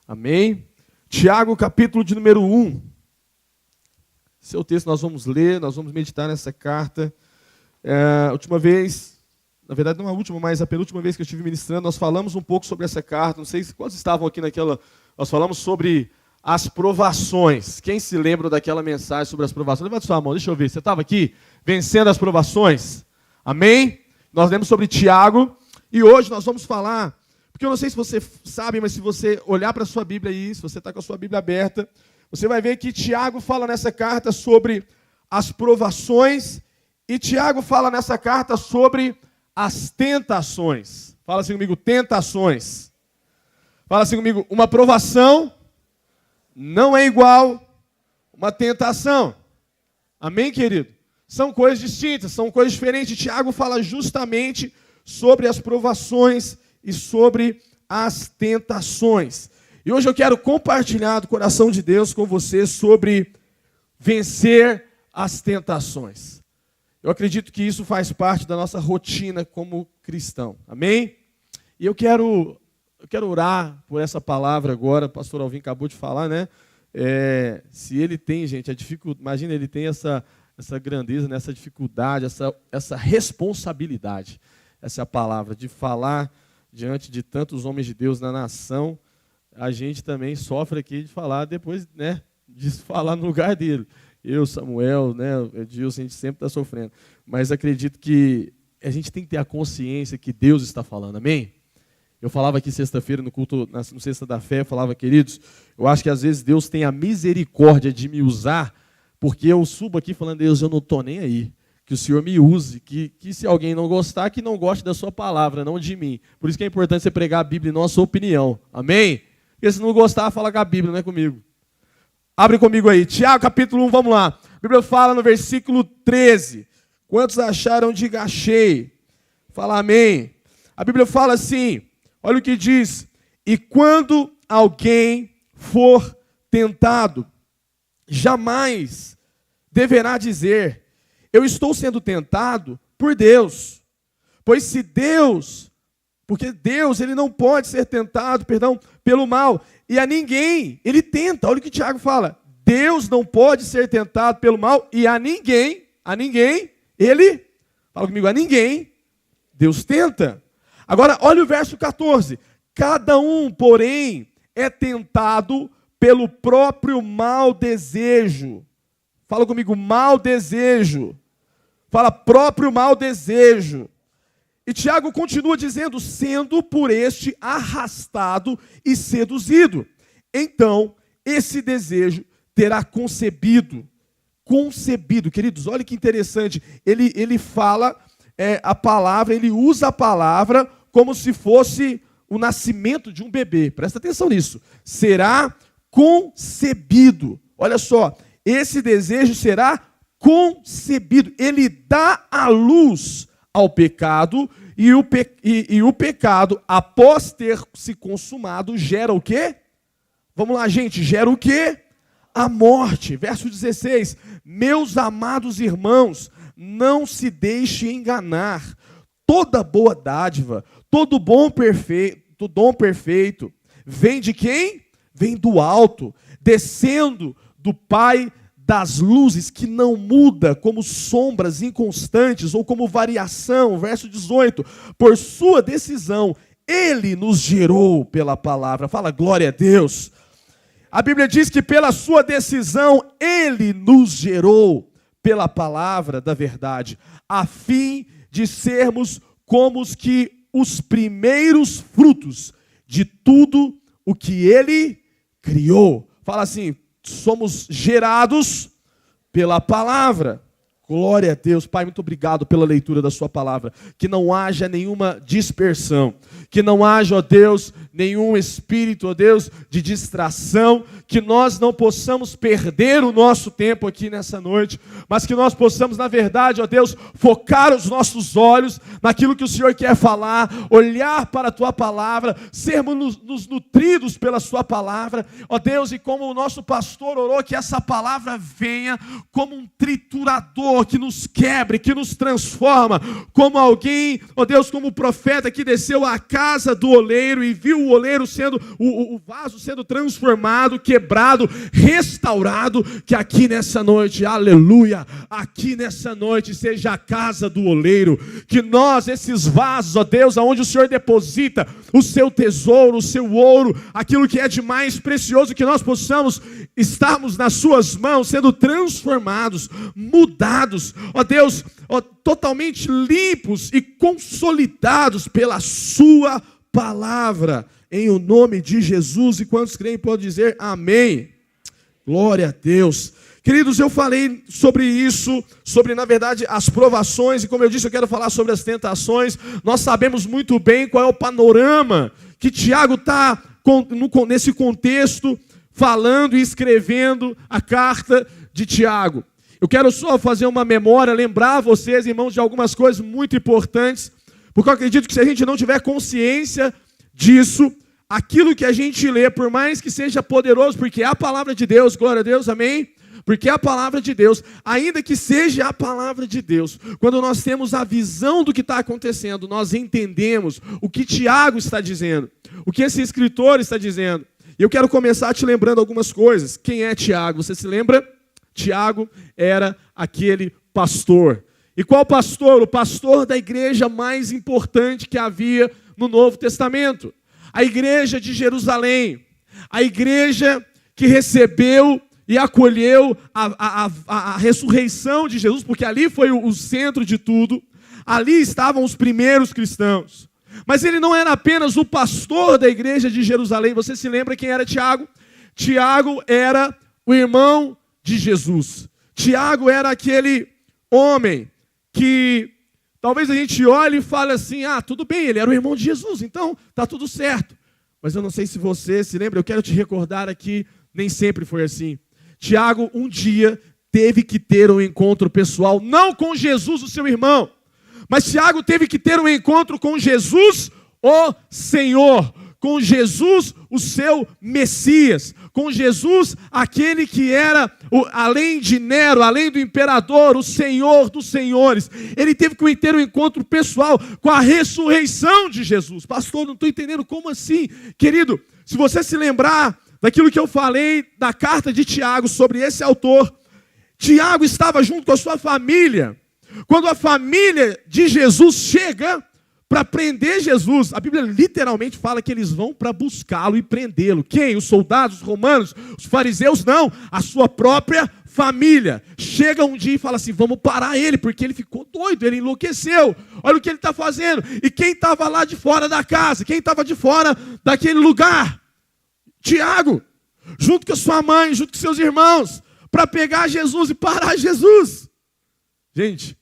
Amém? Tiago, capítulo de número 1. Esse é o texto que nós vamos ler, nós vamos meditar nessa carta. A última vez, na verdade não a última, mas a penúltima vez que eu estive ministrando, nós falamos um pouco sobre essa carta. Não sei quantos estavam aqui naquela... Nós falamos sobre as provações. Quem se lembra daquela mensagem sobre as provações? Levanta sua mão, deixa eu ver. Você estava aqui? Vencendo as provações? Amém? Nós lemos sobre Tiago. E hoje nós vamos falar... Porque eu não sei se você sabe, mas se você olhar para a sua Bíblia aí, se você está com a sua Bíblia aberta, você vai ver que Tiago fala nessa carta sobre as provações e Tiago fala nessa carta sobre as tentações. Fala assim comigo, tentações. Fala assim comigo, uma provação não é igual uma tentação. Amém, querido? São coisas distintas, são coisas diferentes. Tiago fala justamente sobre as provações e sobre as tentações. E hoje eu quero compartilhar do coração de Deus com você sobre vencer as tentações. Eu acredito que isso faz parte da nossa rotina como cristão. Amém? E eu quero orar por essa palavra agora. O pastor Alvin acabou de falar, né? Se ele tem, gente, a dificuldade, imagina, ele tem essa grandeza, essa dificuldade, essa responsabilidade. Essa é a palavra, de falar diante de tantos homens de Deus na nação. A gente também sofre aqui de falar depois, né, de falar no lugar dele. Eu, Samuel, né, o Edilson, a gente sempre está sofrendo. Mas acredito que a gente tem que ter a consciência que Deus está falando, amém? Eu falava aqui sexta-feira no culto, no Sexta da Fé, eu falava, queridos, eu acho que às vezes Deus tem a misericórdia de me usar, porque eu subo aqui falando, Deus, eu não estou nem aí. Que o Senhor me use, que se alguém não gostar, que não goste da sua palavra, não de mim. Por isso que é importante você pregar a Bíblia em nossa opinião. Amém? Porque se não gostar, fala com a Bíblia, não é comigo. Abre comigo aí. Tiago, capítulo 1, vamos lá. A Bíblia fala no versículo 13. Quantos acharam, diga achei. Fala amém. A Bíblia fala assim, olha o que diz. E quando alguém for tentado, jamais deverá dizer... Eu estou sendo tentado por Deus. Porque Deus, ele não pode ser tentado, pelo mal. E a ninguém, ele tenta. Olha o que Tiago fala. Deus não pode ser tentado pelo mal e a ninguém, ele, fala comigo, a ninguém, Deus tenta. Agora, olha o verso 14. Cada um, porém, é tentado pelo próprio mau desejo. Fala comigo, mau desejo. Fala, próprio mau desejo. E Tiago continua dizendo, sendo por este arrastado e seduzido. Então, esse desejo terá concebido. Queridos, olha que interessante. Ele fala a palavra, ele usa a palavra como se fosse o nascimento de um bebê. Presta atenção nisso. Será concebido. Olha só. Esse desejo será concebido. Ele dá a luz ao pecado e o pecado, após ter se consumado, gera o quê? Vamos lá, gente. Gera o quê? A morte. Verso 16. Meus amados irmãos, não se deixe enganar. Toda boa dádiva, todo dom perfeito, vem de quem? Vem do alto, descendo do Pai das luzes, que não muda como sombras inconstantes ou como variação. Verso 18. Por sua decisão, Ele nos gerou pela palavra. Fala, glória a Deus. A Bíblia diz que pela sua decisão, Ele nos gerou pela palavra da verdade, a fim de sermos como os primeiros frutos de tudo o que Ele criou. Fala assim, somos gerados pela palavra. Glória a Deus. Pai, muito obrigado pela leitura da sua palavra. Que não haja nenhuma dispersão. Que não haja, ó Deus, nenhum espírito, ó Deus, de distração. Que nós não possamos perder o nosso tempo aqui nessa noite. Mas que nós possamos, na verdade, ó Deus, focar os nossos olhos naquilo que o Senhor quer falar. Olhar para a tua palavra. Sermos nos nutridos pela sua palavra. Ó Deus, e como o nosso pastor orou, que essa palavra venha como um triturador que nos quebre, que nos transforma, como alguém, ó Deus, como o profeta que desceu a casa do oleiro e viu o oleiro sendo, o vaso sendo transformado, quebrado, restaurado, que aqui nessa noite, aleluia, aqui nessa noite seja a casa do oleiro, que nós, esses vasos, ó Deus, aonde o Senhor deposita o seu tesouro, o seu ouro, aquilo que é de mais precioso, que nós possamos estarmos nas suas mãos, sendo transformados, mudados, ó Deus, ó, totalmente limpos e consolidados pela sua palavra, em o nome de Jesus. E quantos creem podem dizer amém. Glória a Deus. Queridos, eu falei sobre isso, sobre, na verdade, as provações, e como eu disse, eu quero falar sobre as tentações. Nós sabemos muito bem qual é o panorama que Tiago está nesse contexto, falando e escrevendo a carta de Tiago. Eu quero só fazer uma memória, lembrar vocês, irmãos, de algumas coisas muito importantes, porque eu acredito que se a gente não tiver consciência disso, aquilo que a gente lê, por mais que seja poderoso, porque é a palavra de Deus, glória a Deus, amém? Porque é a palavra de Deus, ainda que seja a palavra de Deus, quando nós temos a visão do que está acontecendo, nós entendemos o que Tiago está dizendo, o que esse escritor está dizendo. E eu quero começar te lembrando algumas coisas. Quem é Tiago? Você se lembra? Tiago era aquele pastor. E qual pastor? O pastor da igreja mais importante que havia no Novo Testamento. A igreja de Jerusalém. A igreja que recebeu e acolheu a ressurreição de Jesus, porque ali foi o centro de tudo. Ali estavam os primeiros cristãos. Mas ele não era apenas o pastor da igreja de Jerusalém. Você se lembra quem era Tiago? Tiago era o irmão de Jesus. Tiago era aquele homem que talvez a gente olhe e fale assim, tudo bem, ele era o irmão de Jesus, então está tudo certo. Mas eu não sei se você se lembra, eu quero te recordar aqui, nem sempre foi assim. Tiago um dia teve que ter um encontro pessoal, não com Jesus, o seu irmão, mas Tiago teve que ter um encontro com Jesus, o Senhor, com Jesus, o seu Messias, com Jesus, aquele que era, além de Nero, além do imperador, o Senhor dos senhores. Ele teve que ter um encontro pessoal com a ressurreição de Jesus. Pastor, não estou entendendo, como assim? Querido, se você se lembrar daquilo que eu falei da carta de Tiago sobre esse autor, Tiago estava junto com a sua família. Quando a família de Jesus chega para prender Jesus, a Bíblia literalmente fala que eles vão para buscá-lo e prendê-lo. Quem? Os soldados romanos? Os fariseus? Não, a sua própria família. Chega um dia e fala assim, vamos parar ele, porque ele ficou doido, ele enlouqueceu. Olha o que ele está fazendo. E quem estava lá de fora da casa? Quem estava de fora daquele lugar? Tiago, junto com a sua mãe, junto com seus irmãos, para pegar Jesus e parar Jesus. Gente,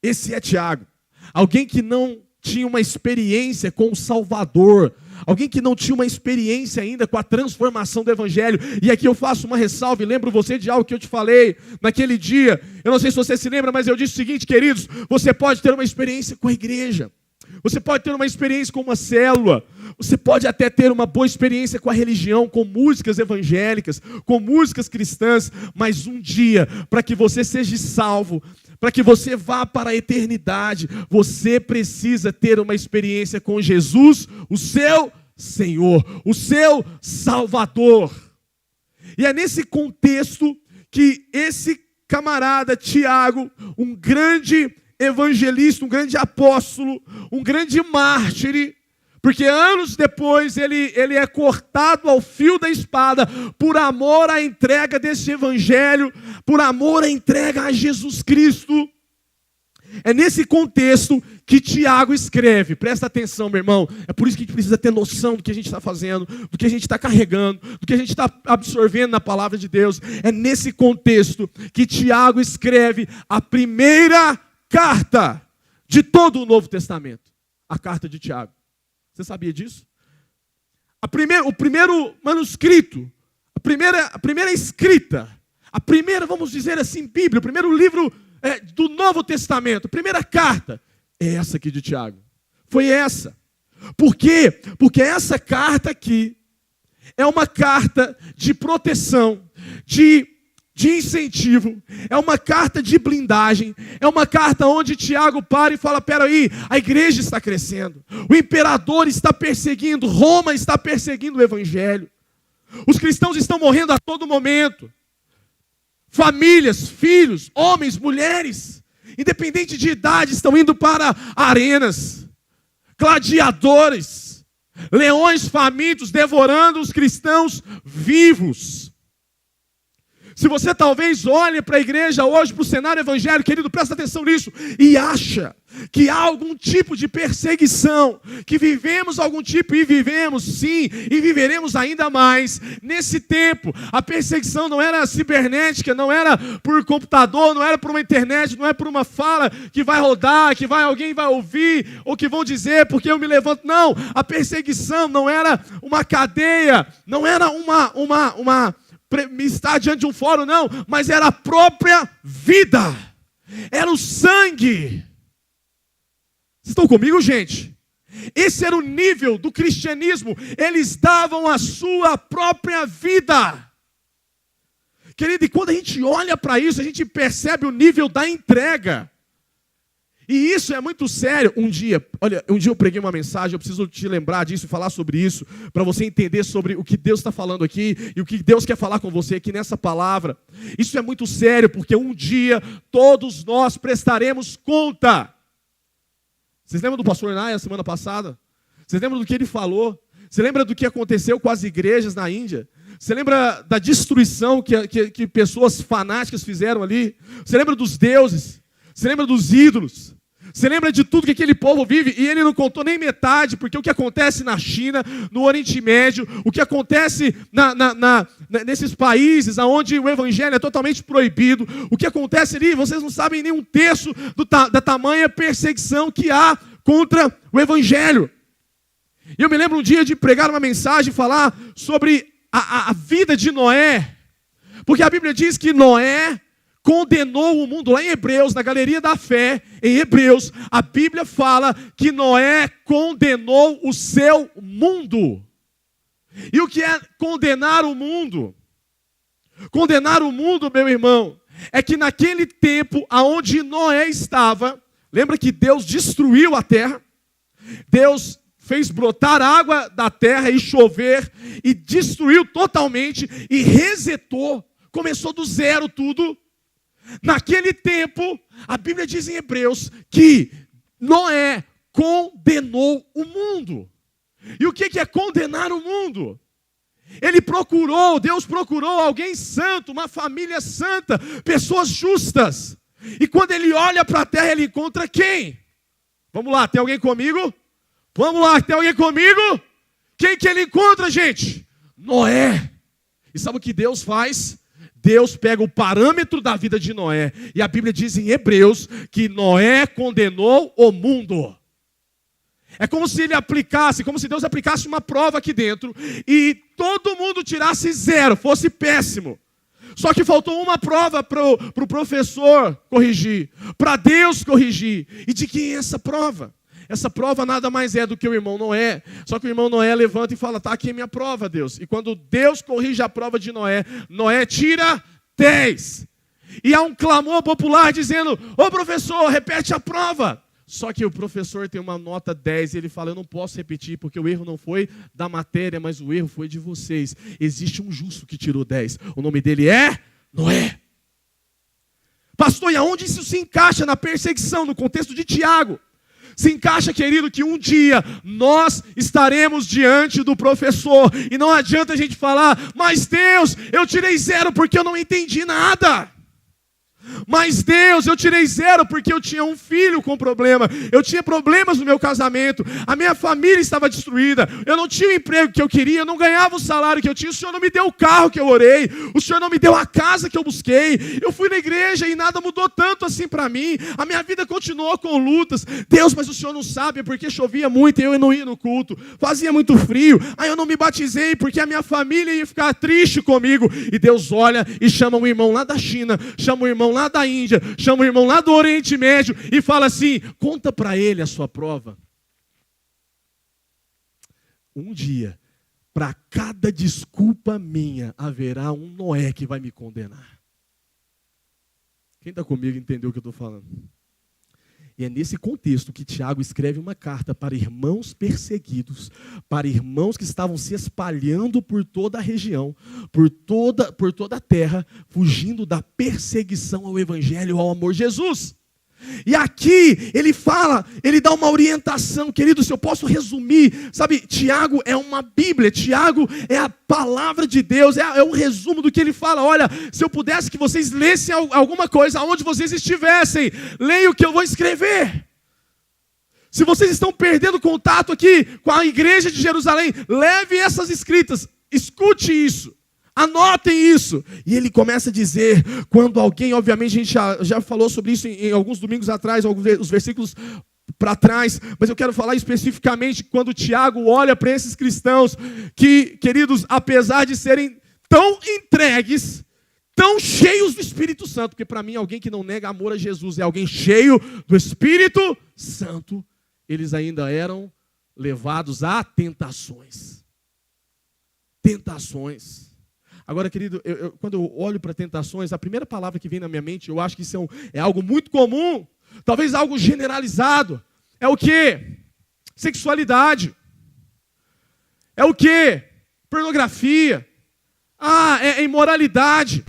esse é Tiago. Alguém que não tinha uma experiência com o Salvador, alguém que não tinha uma experiência ainda com a transformação do Evangelho. E aqui eu faço uma ressalva e lembro você de algo que eu te falei naquele dia. Eu não sei se você se lembra, mas eu disse o seguinte, queridos, você pode ter uma experiência com a igreja, você pode ter uma experiência com uma célula, você pode até ter uma boa experiência com a religião, com músicas evangélicas, com músicas cristãs, mas um dia, para que você seja salvo, para que você vá para a eternidade, você precisa ter uma experiência com Jesus, o seu Senhor, o seu Salvador. E é nesse contexto que esse camarada Tiago, um grande evangelista, um grande apóstolo, um grande mártir, porque anos depois ele é cortado ao fio da espada por amor à entrega desse evangelho, por amor à entrega a Jesus Cristo. É nesse contexto que Tiago escreve. Presta atenção, meu irmão. É por isso que a gente precisa ter noção do que a gente está fazendo, do que a gente está carregando, do que a gente está absorvendo na palavra de Deus. É nesse contexto que Tiago escreve a primeira carta de todo o Novo Testamento. A carta de Tiago. Você sabia disso? O primeiro manuscrito, a primeira escrita, a primeira, vamos dizer assim, Bíblia, o primeiro livro do Novo Testamento, a primeira carta, é essa aqui de Tiago. Foi essa. Por quê? Porque essa carta aqui é uma carta de proteção, de de incentivo, é uma carta de blindagem, é uma carta onde Tiago para e fala: peraí, a igreja está crescendo, o imperador está perseguindo, Roma está perseguindo o evangelho, os cristãos estão morrendo a todo momento, famílias, filhos, homens, mulheres, independente de idade, estão indo para arenas, gladiadores, leões famintos devorando os cristãos vivos. Se você talvez olhe para a igreja hoje, para o cenário evangélico, querido, presta atenção nisso, e acha que há algum tipo de perseguição, que vivemos algum tipo, e vivemos sim, e viveremos ainda mais. Nesse tempo, a perseguição não era cibernética, não era por computador, não era por uma internet, não é por uma fala que vai rodar, que alguém vai ouvir, ou que vão dizer porque eu me levanto. Não, a perseguição não era uma cadeia, não era uma estar diante de um fórum, não, mas era a própria vida, era o sangue. Vocês estão comigo, gente? Esse era o nível do cristianismo, eles davam a sua própria vida. Querido, e quando a gente olha para isso, a gente percebe o nível da entrega. E isso é muito sério. Um dia eu preguei uma mensagem, eu preciso te lembrar disso e falar sobre isso, para você entender sobre o que Deus está falando aqui, e o que Deus quer falar com você aqui nessa palavra. Isso é muito sério, porque um dia todos nós prestaremos conta. Vocês lembram do pastor Naya semana passada? Vocês lembram do que ele falou? Você lembra do que aconteceu com as igrejas na Índia? Você lembra da destruição que pessoas fanáticas fizeram ali? Você lembra dos deuses? Você lembra dos ídolos? Você lembra de tudo que aquele povo vive? E ele não contou nem metade, porque o que acontece na China, no Oriente Médio, o que acontece nesses países onde o evangelho é totalmente proibido, o que acontece ali, vocês não sabem nem um terço da tamanha perseguição que há contra o evangelho. E eu me lembro um dia de pregar uma mensagem, falar sobre a vida de Noé, porque a Bíblia diz que Noé condenou o mundo. Lá em Hebreus, na Galeria da Fé, em Hebreus, a Bíblia fala que Noé condenou o seu mundo. E o que é condenar o mundo? Condenar o mundo, meu irmão, é que naquele tempo aonde Noé estava, lembra que Deus destruiu a terra? Deus fez brotar água da terra e chover, e destruiu totalmente, e resetou, começou do zero tudo. Naquele tempo, a Bíblia diz em Hebreus que Noé condenou o mundo. E o que é condenar o mundo? Deus procurou alguém santo, uma família santa, pessoas justas. E quando ele olha para a terra, ele encontra quem? Vamos lá, tem alguém comigo? Vamos lá, tem alguém comigo? Quem que ele encontra, gente? Noé. E sabe o que Deus faz? Deus pega o parâmetro da vida de Noé, e a Bíblia diz em Hebreus que Noé condenou o mundo. É como se Deus aplicasse uma prova aqui dentro, e todo mundo tirasse zero, fosse péssimo. Só que faltou uma prova para o professor corrigir, para Deus corrigir. E de quem é essa prova? Essa prova nada mais é do que o irmão Noé. Só que o irmão Noé levanta e fala: está aqui a minha prova, Deus. E quando Deus corrige a prova de Noé, Noé tira 10. E há um clamor popular dizendo: ô professor, repete a prova. Só que o professor tem uma nota 10 e ele fala: eu não posso repetir, porque o erro não foi da matéria, mas o erro foi de vocês. Existe um justo que tirou 10. O nome dele é Noé. Pastor, e aonde isso se encaixa na perseguição, no contexto de Tiago? Se encaixa, querido, que um dia nós estaremos diante do professor. E não adianta a gente falar: mas Deus, eu tirei 0 porque eu não entendi nada. Mas Deus, eu tirei 0 porque eu tinha um filho com problema, eu tinha problemas no meu casamento, a minha família estava destruída, eu não tinha o emprego que eu queria, eu não ganhava o salário que eu tinha, o Senhor não me deu o carro que eu orei, o Senhor não me deu a casa que eu busquei, eu fui na igreja e nada mudou tanto assim para mim, a minha vida continuou com lutas. Deus, mas o Senhor não sabe, porque chovia muito e eu não ia no culto, fazia muito frio, aí eu não me batizei porque a minha família ia ficar triste comigo. E Deus olha e chama um irmão lá da China, chama um irmão lá da Índia, chama o irmão lá do Oriente Médio e fala assim: conta para ele a sua prova. Um dia, para cada desculpa minha, haverá um Noé que vai me condenar. Quem está comigo entendeu o que eu estou falando? E é nesse contexto que Tiago escreve uma carta para irmãos perseguidos, para irmãos que estavam se espalhando por toda a região, por toda a terra, fugindo da perseguição ao evangelho, ao amor de Jesus. E aqui ele fala, ele dá uma orientação, querido, se eu posso resumir, sabe, Tiago é uma Bíblia, Tiago é a palavra de Deus, é um resumo do que ele fala. Olha, se eu pudesse que vocês lessem alguma coisa, aonde vocês estivessem, leiam o que eu vou escrever. Se vocês estão perdendo contato aqui com a igreja de Jerusalém, leve essas escritas, escute isso. Anotem isso. E ele começa a dizer, quando alguém, obviamente a gente já falou sobre isso em alguns domingos atrás, os versículos para trás, mas eu quero falar especificamente quando Tiago olha para esses cristãos que, queridos, apesar de serem tão entregues, tão cheios do Espírito Santo, porque para mim alguém que não nega amor a Jesus é alguém cheio do Espírito Santo, eles ainda eram levados a tentações. Tentações. Agora, querido, quando eu olho para tentações, a primeira palavra que vem na minha mente, eu acho que isso é algo muito comum, talvez algo generalizado. É o quê? Sexualidade. É o quê? Pornografia. É imoralidade.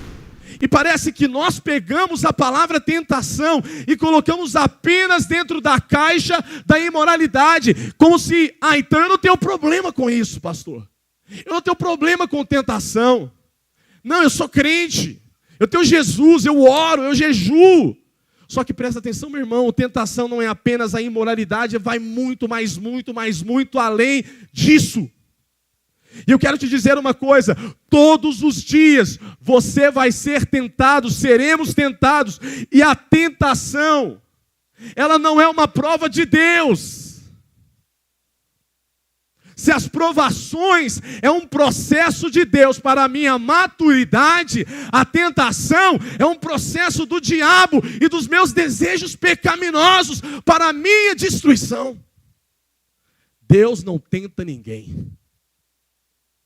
E parece que nós pegamos a palavra tentação e colocamos apenas dentro da caixa da imoralidade, como se, então eu não tenho problema com isso, pastor. Eu não tenho problema com tentação. Não, eu sou crente. Eu tenho Jesus, eu oro, eu jejuo. Só que presta atenção, meu irmão, tentação não é apenas a imoralidade, vai muito além disso. E eu quero te dizer uma coisa, todos os dias você vai ser tentado, seremos tentados, e a tentação, ela não é uma prova de Deus. Se as provações é um processo de Deus para a minha maturidade, a tentação é um processo do diabo e dos meus desejos pecaminosos para a minha destruição. Deus não tenta ninguém.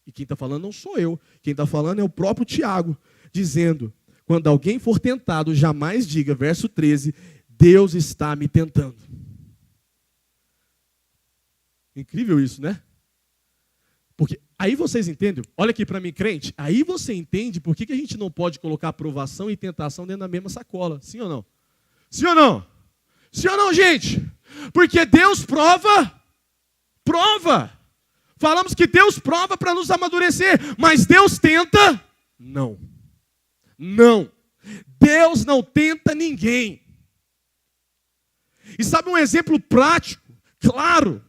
E quem está falando não sou eu, quem está falando é o próprio Tiago, dizendo, quando alguém for tentado, jamais diga, verso 13, Deus está me tentando. Incrível isso, né? Porque aí vocês entendem, olha aqui para mim, crente, aí você entende por que a gente não pode colocar aprovação e tentação dentro da mesma sacola, sim ou não? Sim ou não? Sim ou não, gente? Porque Deus prova. Falamos que Deus prova para nos amadurecer, mas Deus tenta? Não. Deus não tenta ninguém. E sabe um exemplo prático, claro,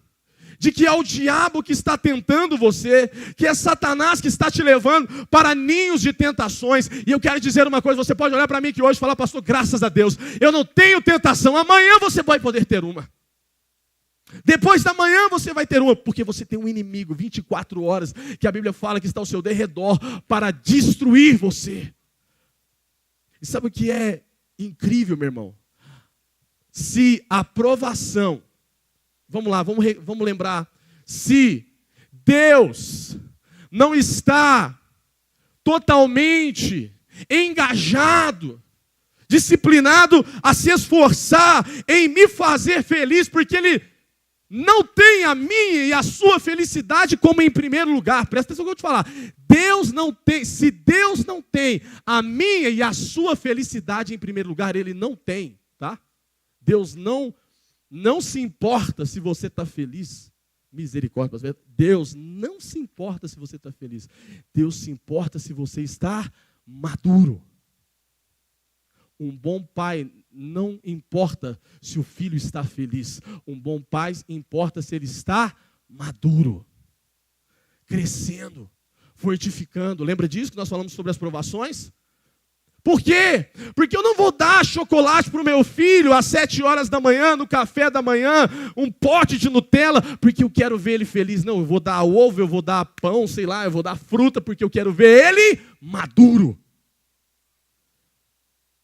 de que é o diabo que está tentando você, que é Satanás que está te levando para ninhos de tentações. E eu quero dizer uma coisa, você pode olhar para mim que hoje e falar, pastor, graças a Deus, eu não tenho tentação, amanhã você vai poder ter uma. Depois da manhã você vai ter uma, porque você tem um inimigo 24 horas, que a Bíblia fala que está ao seu derredor para destruir você. E sabe o que é incrível, meu irmão? Se a aprovação, vamos lá, vamos lembrar. Se Deus não está totalmente engajado, disciplinado a se esforçar em me fazer feliz, porque Ele não tem a minha e a sua felicidade como em primeiro lugar. Presta atenção no que eu vou te falar. Se Deus não tem a minha e a sua felicidade em primeiro lugar, Ele não tem, tá? Deus não se importa se você está feliz. Misericórdia. Deus não se importa se você está feliz. Deus se importa se você está maduro. Um bom pai não importa se o filho está feliz. Um bom pai importa se ele está maduro, crescendo, fortificando. Lembra disso que nós falamos sobre as provações? Por quê? Porque eu não vou dar chocolate para o meu filho às 7 horas da manhã, no café da manhã, um pote de Nutella, porque eu quero ver ele feliz. Não, eu vou dar ovo, eu vou dar pão, sei lá, eu vou dar fruta, porque eu quero ver ele maduro.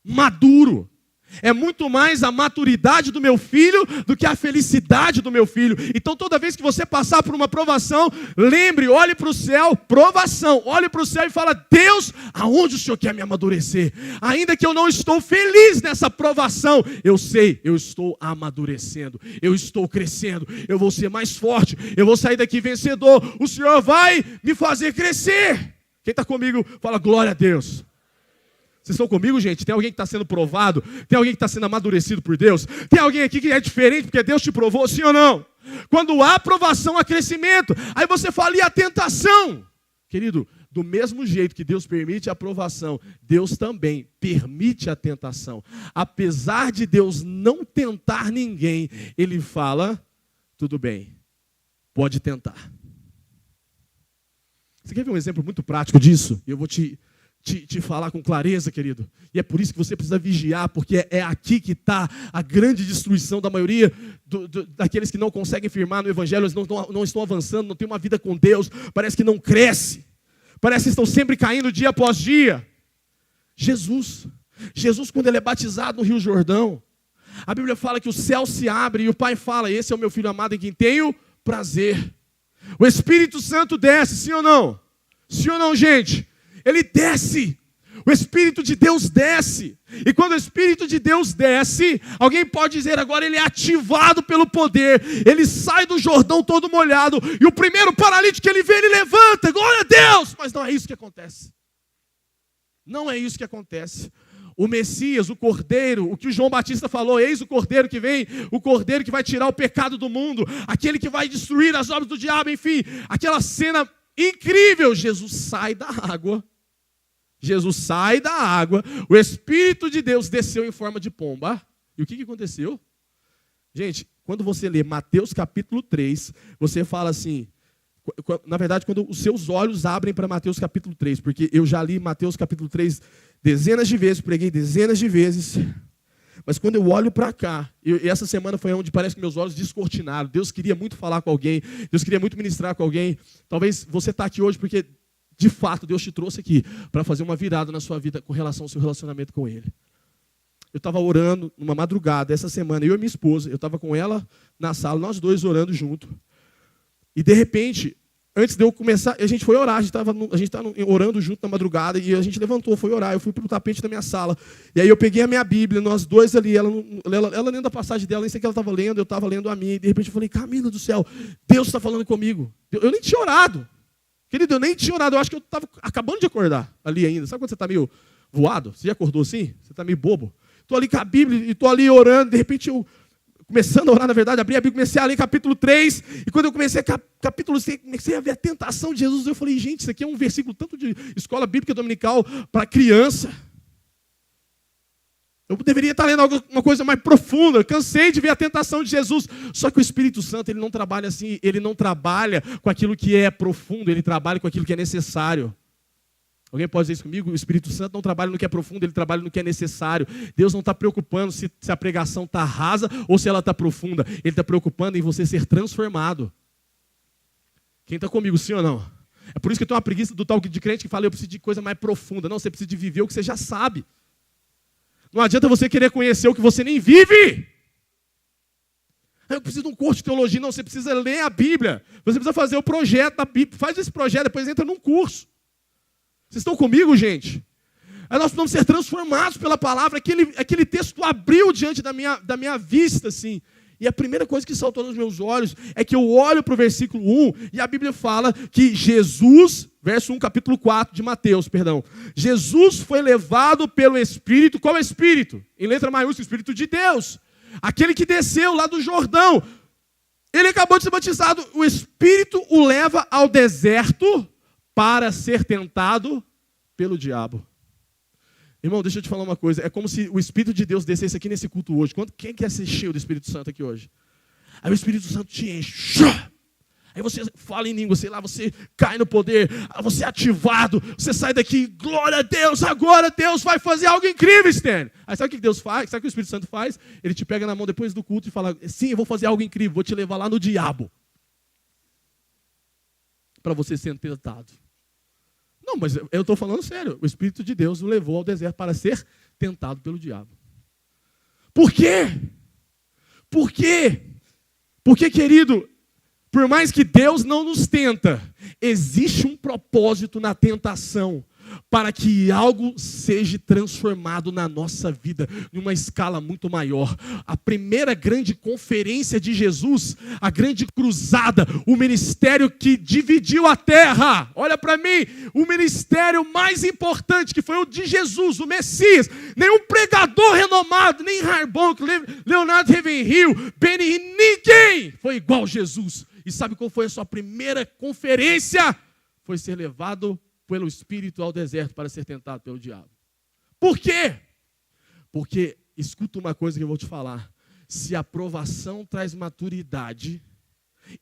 Maduro. É muito mais a maturidade do meu filho do que a felicidade do meu filho. Então toda vez que você passar por uma provação, lembre, olhe para o céu, provação, olhe para o céu e fala: Deus, aonde o Senhor quer me amadurecer? Ainda que eu não estou feliz nessa provação, eu sei, eu estou amadurecendo, eu estou crescendo, eu vou ser mais forte, eu vou sair daqui vencedor, o Senhor vai me fazer crescer. Quem está comigo, fala glória a Deus. Vocês estão comigo, gente? Tem alguém que está sendo provado? Tem alguém que está sendo amadurecido por Deus? Tem alguém aqui que é diferente porque Deus te provou, sim ou não? Quando há provação, há crescimento. Aí você fala, e a tentação? Querido, do mesmo jeito que Deus permite a provação, Deus também permite a tentação. Apesar de Deus não tentar ninguém, Ele fala, tudo bem, pode tentar. Você quer ver um exemplo muito prático disso? Eu vou te falar com clareza, querido. E é por isso que você precisa vigiar, porque é aqui que está a grande destruição da maioria daqueles que não conseguem firmar no Evangelho, eles não estão avançando, não têm uma vida com Deus, parece que não cresce, parece que estão sempre caindo dia após dia. Jesus, quando ele é batizado no Rio Jordão, a Bíblia fala que o céu se abre e o Pai fala, esse é o meu Filho amado em quem tenho prazer. O Espírito Santo desce, sim ou não? Sim ou não, gente? Ele desce, o Espírito de Deus desce, e quando o Espírito de Deus desce, alguém pode dizer agora, ele é ativado pelo poder, ele sai do Jordão todo molhado, e o primeiro paralítico que ele vê, ele levanta, glória a Deus, mas não é isso que acontece, não é isso que acontece. O Messias, o Cordeiro, o que o João Batista falou, eis o Cordeiro que vem, o Cordeiro que vai tirar o pecado do mundo, aquele que vai destruir as obras do diabo, enfim, aquela cena incrível, Jesus sai da água, o Espírito de Deus desceu em forma de pomba. E o que aconteceu? Gente, quando você lê Mateus capítulo 3, você fala assim, na verdade, quando os seus olhos abrem para Mateus capítulo 3, porque eu já li Mateus capítulo 3 dezenas de vezes, preguei dezenas de vezes, mas quando eu olho para cá, e essa semana foi onde parece que meus olhos descortinaram, Deus queria muito falar com alguém, Deus queria muito ministrar com alguém, talvez você está aqui hoje porque de fato, Deus te trouxe aqui para fazer uma virada na sua vida com relação ao seu relacionamento com Ele. Eu estava orando numa madrugada essa semana, eu e minha esposa, eu estava com ela na sala, nós dois orando junto. E de repente, antes de eu começar, a gente foi orar, a gente estava orando junto na madrugada, e a gente levantou, foi orar, eu fui para o tapete da minha sala. E aí eu peguei a minha Bíblia, nós dois ali, ela lendo a passagem dela, nem sei o que ela estava lendo, eu estava lendo a minha, e de repente eu falei, Camila do céu, Deus está falando comigo. Eu nem tinha orado. Querido, eu nem tinha orado, eu acho que eu estava acabando de acordar ali ainda. Sabe quando você está meio voado? Você já acordou assim? Você está meio bobo? Estou ali com a Bíblia e estou ali orando, de repente eu, começando a orar, na verdade, abri a Bíblia, comecei a ler capítulo 3, e quando eu comecei capítulo 6, comecei a ver a tentação de Jesus, eu falei, gente, isso aqui é um versículo tanto de escola bíblica dominical para criança. Eu deveria estar lendo alguma coisa mais profunda. Cansei de ver a tentação de Jesus. Só que o Espírito Santo, ele não trabalha assim. Ele não trabalha com aquilo que é profundo. Ele trabalha com aquilo que é necessário. Alguém pode dizer isso comigo? O Espírito Santo não trabalha no que é profundo. Ele trabalha no que é necessário. Deus não está preocupando se a pregação está rasa ou se ela está profunda. Ele está preocupando em você ser transformado. Quem está comigo, sim ou não? É por isso que eu tenho uma preguiça do tal de crente que fala, eu preciso de coisa mais profunda. Não, você precisa de viver o que você já sabe. Não adianta você querer conhecer o que você nem vive. Eu preciso de um curso de teologia. Não, você precisa ler a Bíblia. Você precisa fazer o projeto da Bíblia. Faz esse projeto, depois entra num curso. Vocês estão comigo, gente? Aí nós precisamos ser transformados pela palavra. Aquele texto abriu diante da minha vista, assim. E a primeira coisa que saltou nos meus olhos é que eu olho para o versículo 1 e a Bíblia fala que Jesus, verso 1, capítulo 4 de Mateus, perdão. Jesus foi levado pelo Espírito, qual Espírito? Em letra maiúscula, Espírito de Deus. Aquele que desceu lá do Jordão. Ele acabou de ser batizado. O Espírito o leva ao deserto para ser tentado pelo diabo. Irmão, deixa eu te falar uma coisa. É como se o Espírito de Deus descesse aqui nesse culto hoje. Quem quer ser cheio do Espírito Santo aqui hoje? Aí o Espírito Santo te enche. Aí você fala em língua, sei lá, você cai no poder. Você é ativado. Você sai daqui, glória a Deus, agora Deus vai fazer algo incrível, Stênio. Aí sabe o que Deus faz? Sabe o que o Espírito Santo faz? Ele te pega na mão depois do culto e fala, sim, eu vou fazer algo incrível, vou te levar lá no diabo. Para você ser tentado. Não, mas eu estou falando sério. O Espírito de Deus o levou ao deserto para ser tentado pelo diabo. Por quê? Por quê? Porque, querido, por mais que Deus não nos tenta, existe um propósito na tentação para que algo seja transformado na nossa vida, em uma escala muito maior. A primeira grande conferência de Jesus, a grande cruzada, o ministério que dividiu a terra, olha para mim, o ministério mais importante, que foi o de Jesus, o Messias. Nenhum pregador renomado, nem Harbonk, Leonardo Ravenhill, Benny Hinn, ninguém foi igual a Jesus. E sabe qual foi a sua primeira conferência? Foi ser levado pelo Espírito ao deserto para ser tentado pelo diabo. Por quê? Porque, escuta uma coisa que eu vou te falar. Se a aprovação traz maturidade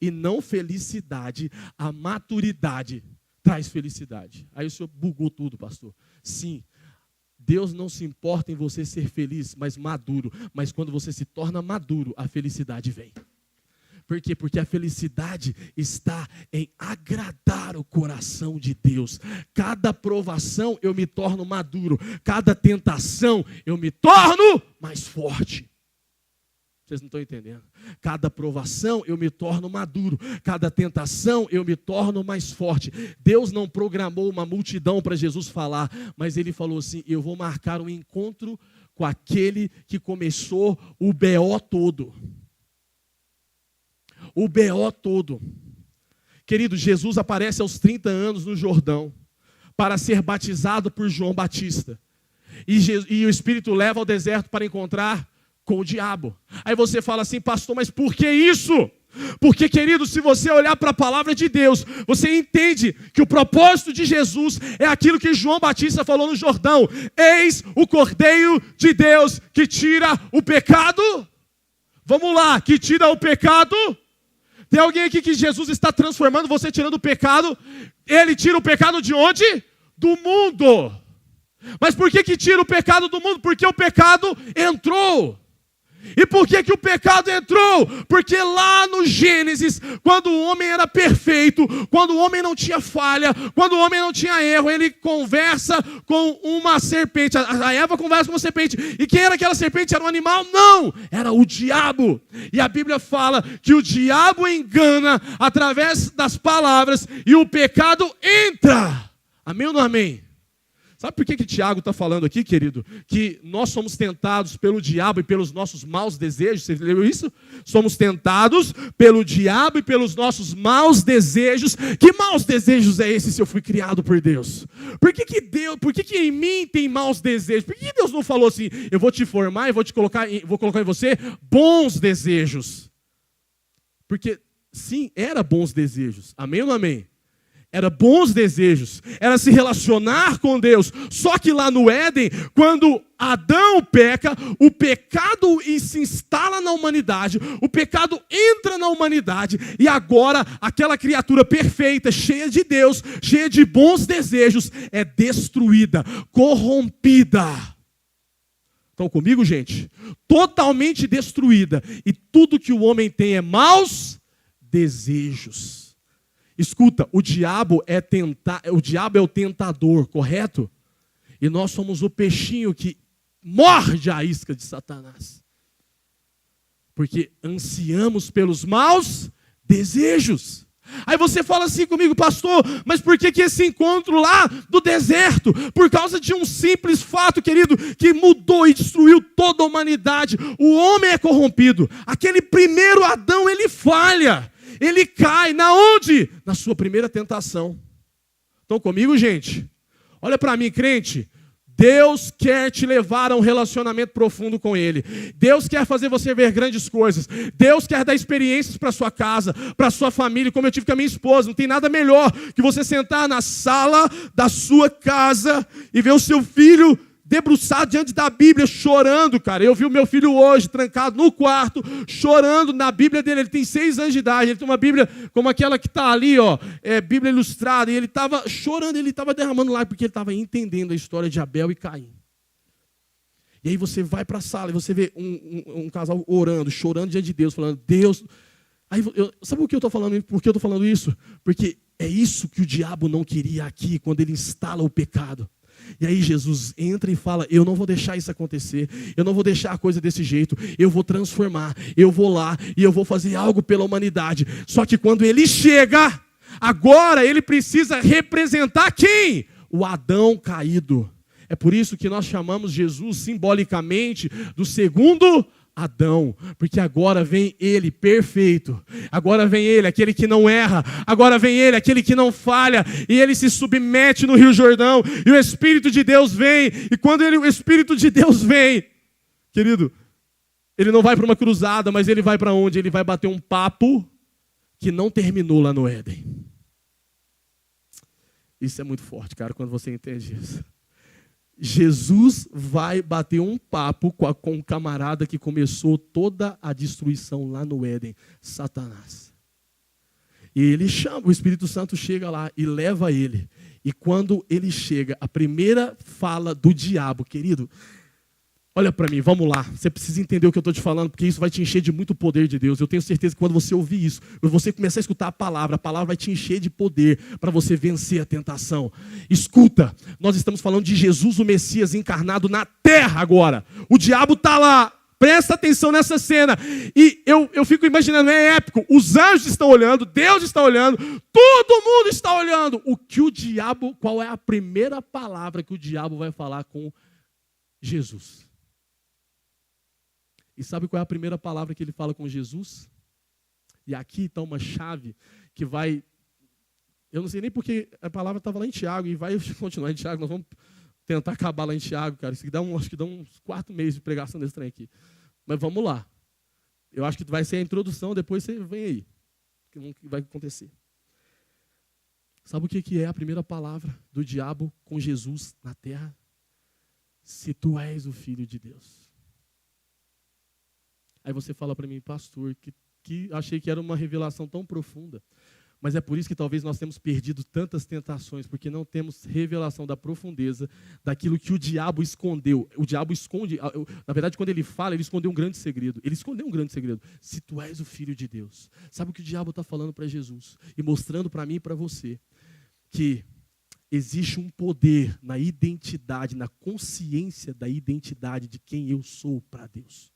e não felicidade, a maturidade traz felicidade. Aí o senhor bugou tudo, pastor. Sim, Deus não se importa em você ser feliz, mas maduro. Mas quando você se torna maduro, a felicidade vem. Por quê? Porque a felicidade está em agradar o coração de Deus. Cada provação eu me torno maduro. Cada tentação eu me torno mais forte. Vocês não estão entendendo? Cada provação eu me torno maduro. Cada tentação eu me torno mais forte. Deus não programou uma multidão para Jesus falar, mas Ele falou assim: eu vou marcar um encontro com aquele que começou o BO todo. O BO todo. Querido, Jesus aparece aos 30 anos no Jordão para ser batizado por João Batista. E o Espírito leva ao deserto para encontrar com o diabo. Aí você fala assim: pastor, mas por que isso? Porque, querido, se você olhar para a palavra de Deus, você entende que o propósito de Jesus é aquilo que João Batista falou no Jordão: eis o Cordeiro de Deus que tira o pecado. Vamos lá, que tira o pecado. Tem alguém aqui que Jesus está transformando você, tirando o pecado? Ele tira o pecado de onde? Do mundo. Mas por que tira o pecado do mundo? Porque o pecado entrou. E por que o pecado entrou? Porque lá no Gênesis, quando o homem era perfeito, quando o homem não tinha falha, quando o homem não tinha erro, ele conversa com uma serpente. A Eva conversa com uma serpente. E quem era aquela serpente? Era um animal? Não! Era o diabo. E a Bíblia fala que o diabo engana através das palavras e o pecado entra. Amém ou não amém? Sabe por que Tiago está falando aqui, querido? Que nós somos tentados pelo diabo e pelos nossos maus desejos. Você leu isso? Somos tentados pelo diabo e pelos nossos maus desejos. Que maus desejos é esse se eu fui criado por Deus? Por que em mim tem maus desejos? Por que Deus não falou assim: eu vou te formar e vou colocar em você bons desejos? Porque sim, era bons desejos. Amém ou não amém? Era bons desejos, era se relacionar com Deus. Só que lá no Éden, quando Adão peca, o pecado se instala na humanidade, o pecado entra na humanidade, e agora aquela criatura perfeita, cheia de Deus, cheia de bons desejos, é destruída, corrompida. Estão comigo, gente? Totalmente destruída. E tudo que o homem tem é maus desejos. Escuta, o diabo é o tentador, correto? E nós somos o peixinho que morde a isca de Satanás. Porque ansiamos pelos maus desejos. Aí você fala assim comigo: pastor, mas por que esse encontro lá do deserto? Por causa de um simples fato, querido, que mudou e destruiu toda a humanidade. O homem é corrompido. Aquele primeiro Adão, ele falha. Ele cai, na onde? Na sua primeira tentação. Estão comigo, gente? Olha para mim, crente. Deus quer te levar a um relacionamento profundo com Ele. Deus quer fazer você ver grandes coisas. Deus quer dar experiências para sua casa, para sua família, como eu tive com a minha esposa. Não tem nada melhor que você sentar na sala da sua casa e ver o seu filho debruçado diante da Bíblia, chorando, cara. Eu vi o meu filho hoje, trancado no quarto, chorando na Bíblia dele. Ele tem 6 anos de idade, ele tem uma Bíblia como aquela que está ali, ó, Bíblia ilustrada, e ele estava chorando, ele estava derramando lágrimas, porque ele estava entendendo a história de Abel e Caim. E aí você vai para a sala e você vê um casal orando, chorando diante de Deus, falando: Deus... Aí, sabe o que eu estou falando? Por que eu estou falando isso? Porque é isso que o diabo não queria aqui, quando ele instala o pecado. E aí Jesus entra e fala, eu não vou deixar isso acontecer, eu não vou deixar a coisa desse jeito, eu vou transformar, eu vou lá e eu vou fazer algo pela humanidade. Só que quando ele chega, agora ele precisa representar quem? O Adão caído. É por isso que nós chamamos Jesus simbolicamente do segundo Adão, porque agora vem ele perfeito, agora vem ele, aquele que não erra, agora vem ele, aquele que não falha, e ele se submete no Rio Jordão, e o Espírito de Deus vem, e quando o Espírito de Deus vem, querido, ele não vai para uma cruzada, mas ele vai para onde? Ele vai bater um papo que não terminou lá no Éden. Isso é muito forte, cara, quando você entende isso. Jesus vai bater um papo com o camarada que começou toda a destruição lá no Éden, Satanás. E ele chama, o Espírito Santo chega lá e leva ele. E quando ele chega, a primeira fala do diabo, querido, olha para mim, vamos lá. Você precisa entender o que eu estou te falando, porque isso vai te encher de muito poder de Deus. Eu tenho certeza que quando você ouvir isso, você começar a escutar a palavra vai te encher de poder para você vencer a tentação. Escuta, nós estamos falando de Jesus, o Messias encarnado na terra agora. O diabo está lá, presta atenção nessa cena. E eu fico imaginando, é épico. Os anjos estão olhando, Deus está olhando, todo mundo está olhando. Qual é a primeira palavra que o diabo vai falar com Jesus? E sabe qual é a primeira palavra que ele fala com Jesus? E aqui está uma chave que vai... Eu não sei nem porque a palavra estava lá em Tiago e vai continuar em Tiago. Nós vamos tentar acabar lá em Tiago, cara. Isso acho que dá uns 4 meses de pregação desse trem aqui. Mas vamos lá. Eu acho que vai ser a introdução, depois você vem aí. O que vai acontecer? Sabe o que é a primeira palavra do diabo com Jesus na terra? Se tu és o Filho de Deus. Aí você fala para mim, pastor, que achei que era uma revelação tão profunda. Mas é por isso que talvez nós temos perdido tantas tentações, porque não temos revelação da profundeza daquilo que o diabo escondeu. O diabo esconde, na verdade, quando ele fala, ele escondeu um grande segredo. Ele escondeu um grande segredo. Se tu és o Filho de Deus. Sabe o que o diabo está falando para Jesus? E mostrando para mim e para você que existe um poder na identidade, na consciência da identidade de quem eu sou para Deus.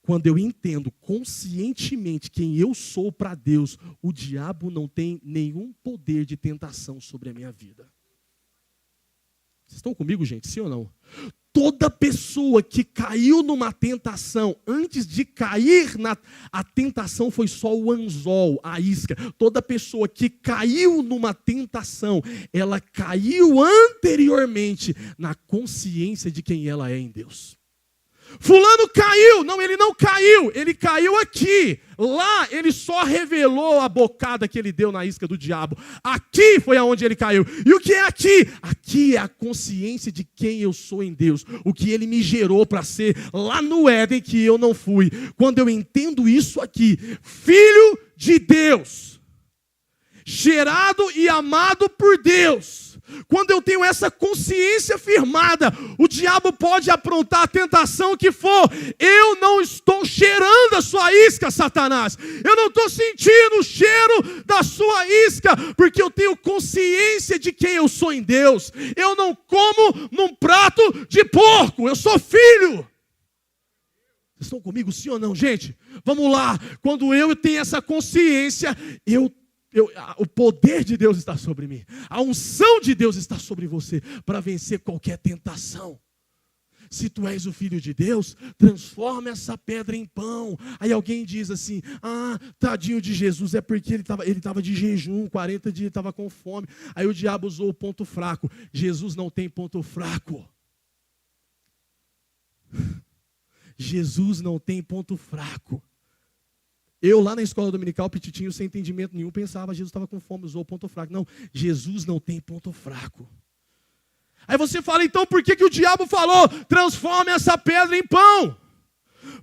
Quando eu entendo conscientemente quem eu sou para Deus, o diabo não tem nenhum poder de tentação sobre a minha vida. Vocês estão comigo, gente? Sim ou não? Toda pessoa que caiu numa tentação, antes de cair a tentação foi só o anzol, a isca. Toda pessoa que caiu numa tentação, ela caiu anteriormente na consciência de quem ela é em Deus. Fulano caiu, não, ele não caiu, ele caiu aqui. Lá ele só revelou a bocada que ele deu na isca do diabo. Aqui foi aonde ele caiu. E o que é aqui? Aqui é a consciência de quem eu sou em Deus. O que ele me gerou para ser lá no Éden que eu não fui. Quando eu entendo isso aqui, filho de Deus, gerado e amado por Deus. Quando eu tenho essa consciência firmada, o diabo pode aprontar a tentação que for. Eu não estou cheirando a sua isca, Satanás. Eu não estou sentindo o cheiro da sua isca, porque eu tenho consciência de quem eu sou em Deus. Eu não como num prato de porco, eu sou filho. Vocês estão comigo, sim ou não, gente? Vamos lá. Quando eu tenho essa consciência, o poder de Deus está sobre mim. A unção de Deus está sobre você para vencer qualquer tentação. Se tu és o Filho de Deus, transforma essa pedra em pão. Aí alguém diz assim, tadinho de Jesus, é porque ele estava de jejum, 40 dias, estava com fome. Aí o diabo usou o ponto fraco. Jesus não tem ponto fraco. Jesus não tem ponto fraco. Eu lá na escola dominical, petitinho, sem entendimento nenhum, pensava, Jesus estava com fome, usou o ponto fraco. Não, Jesus não tem ponto fraco. Aí você fala, então por que o diabo falou, transforme essa pedra em pão?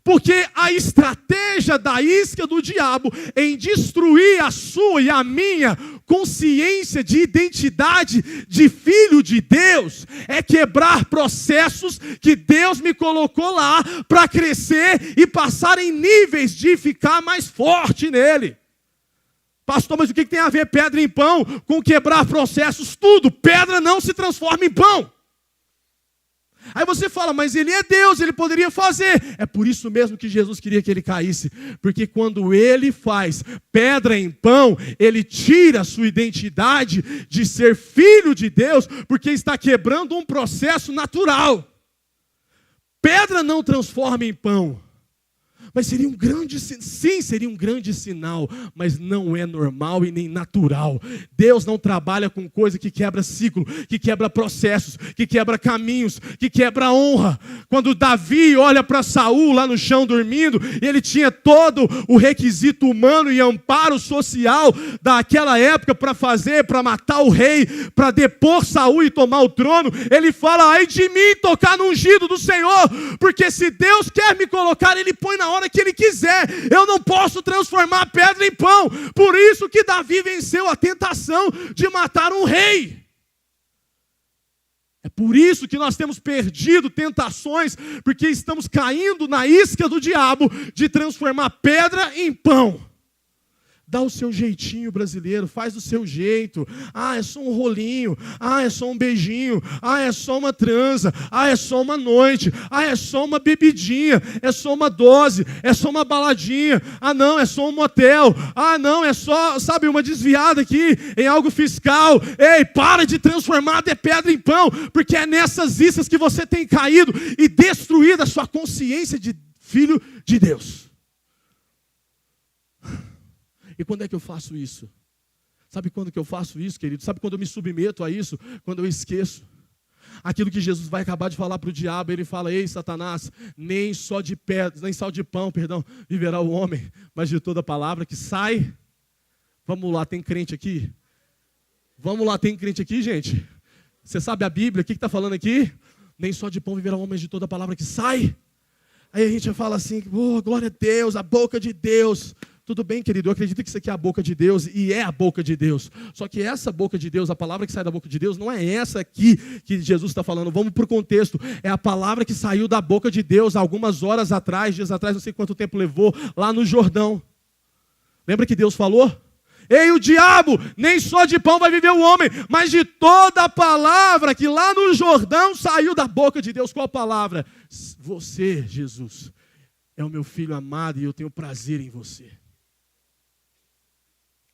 Porque a estratégia da isca do diabo em destruir a sua e a minha consciência de identidade de filho de Deus é quebrar processos que Deus me colocou lá para crescer e passar em níveis de ficar mais forte nele. Pastor, mas o que tem a ver pedra em pão com quebrar processos? Tudo. Pedra não se transforma em pão. Aí você fala, mas ele é Deus, ele poderia fazer. É por isso mesmo que Jesus queria que ele caísse. Porque quando ele faz pedra em pão, ele tira a sua identidade de ser filho de Deus, porque está quebrando um processo natural. Pedra não transforma em pão. Mas seria um grande, sim, seria um grande sinal, mas não é normal e nem natural. Deus não trabalha com coisa que quebra ciclo, que quebra processos, que quebra caminhos, que quebra honra. Quando Davi olha para Saul lá no chão dormindo, ele tinha todo o requisito humano e amparo social daquela época para matar o rei, para depor Saul e tomar o trono. Ele fala, ai de mim tocar no ungido do Senhor, porque se Deus quer me colocar, ele põe na hora que ele quiser. Eu não posso transformar a pedra em pão. Por isso que Davi venceu a tentação de matar um rei. É por isso que nós temos perdido tentações, porque estamos caindo na isca do diabo de transformar pedra em pão. Dá o seu jeitinho brasileiro, faz do seu jeito. Ah, é só um rolinho. Ah, é só um beijinho. Ah, é só uma transa. Ah, é só uma noite. Ah, é só uma bebidinha. É só uma dose. É só uma baladinha. Ah, não, é só um motel. Ah, não, é só, sabe, uma desviada aqui em algo fiscal. Ei, para de transformar de pedra em pão, porque é nessas iscas que você tem caído e destruído a sua consciência de filho de Deus. E quando é que eu faço isso? Sabe quando que eu faço isso, querido? Sabe quando eu me submeto a isso? Quando eu esqueço. Aquilo que Jesus vai acabar de falar para o diabo, ele fala, ei Satanás, nem só de pão, viverá o homem, mas de toda palavra que sai. Vamos lá, tem crente aqui? Vamos lá, tem crente aqui, gente? Você sabe a Bíblia, o que está falando aqui? Nem só de pão viverá o homem, mas de toda palavra que sai. Aí a gente fala assim, oh, glória a Deus, a boca de Deus. Tudo bem, querido, eu acredito que isso aqui é a boca de Deus, e é a boca de Deus. Só que essa boca de Deus, a palavra que sai da boca de Deus, não é essa aqui que Jesus está falando. Vamos para o contexto. É a palavra que saiu da boca de Deus algumas horas atrás, dias atrás, não sei quanto tempo levou, lá no Jordão. Lembra que Deus falou? Ei, o diabo, nem só de pão vai viver o homem, mas de toda a palavra que lá no Jordão saiu da boca de Deus. Qual palavra? Você, Jesus, é o meu filho amado e eu tenho prazer em você.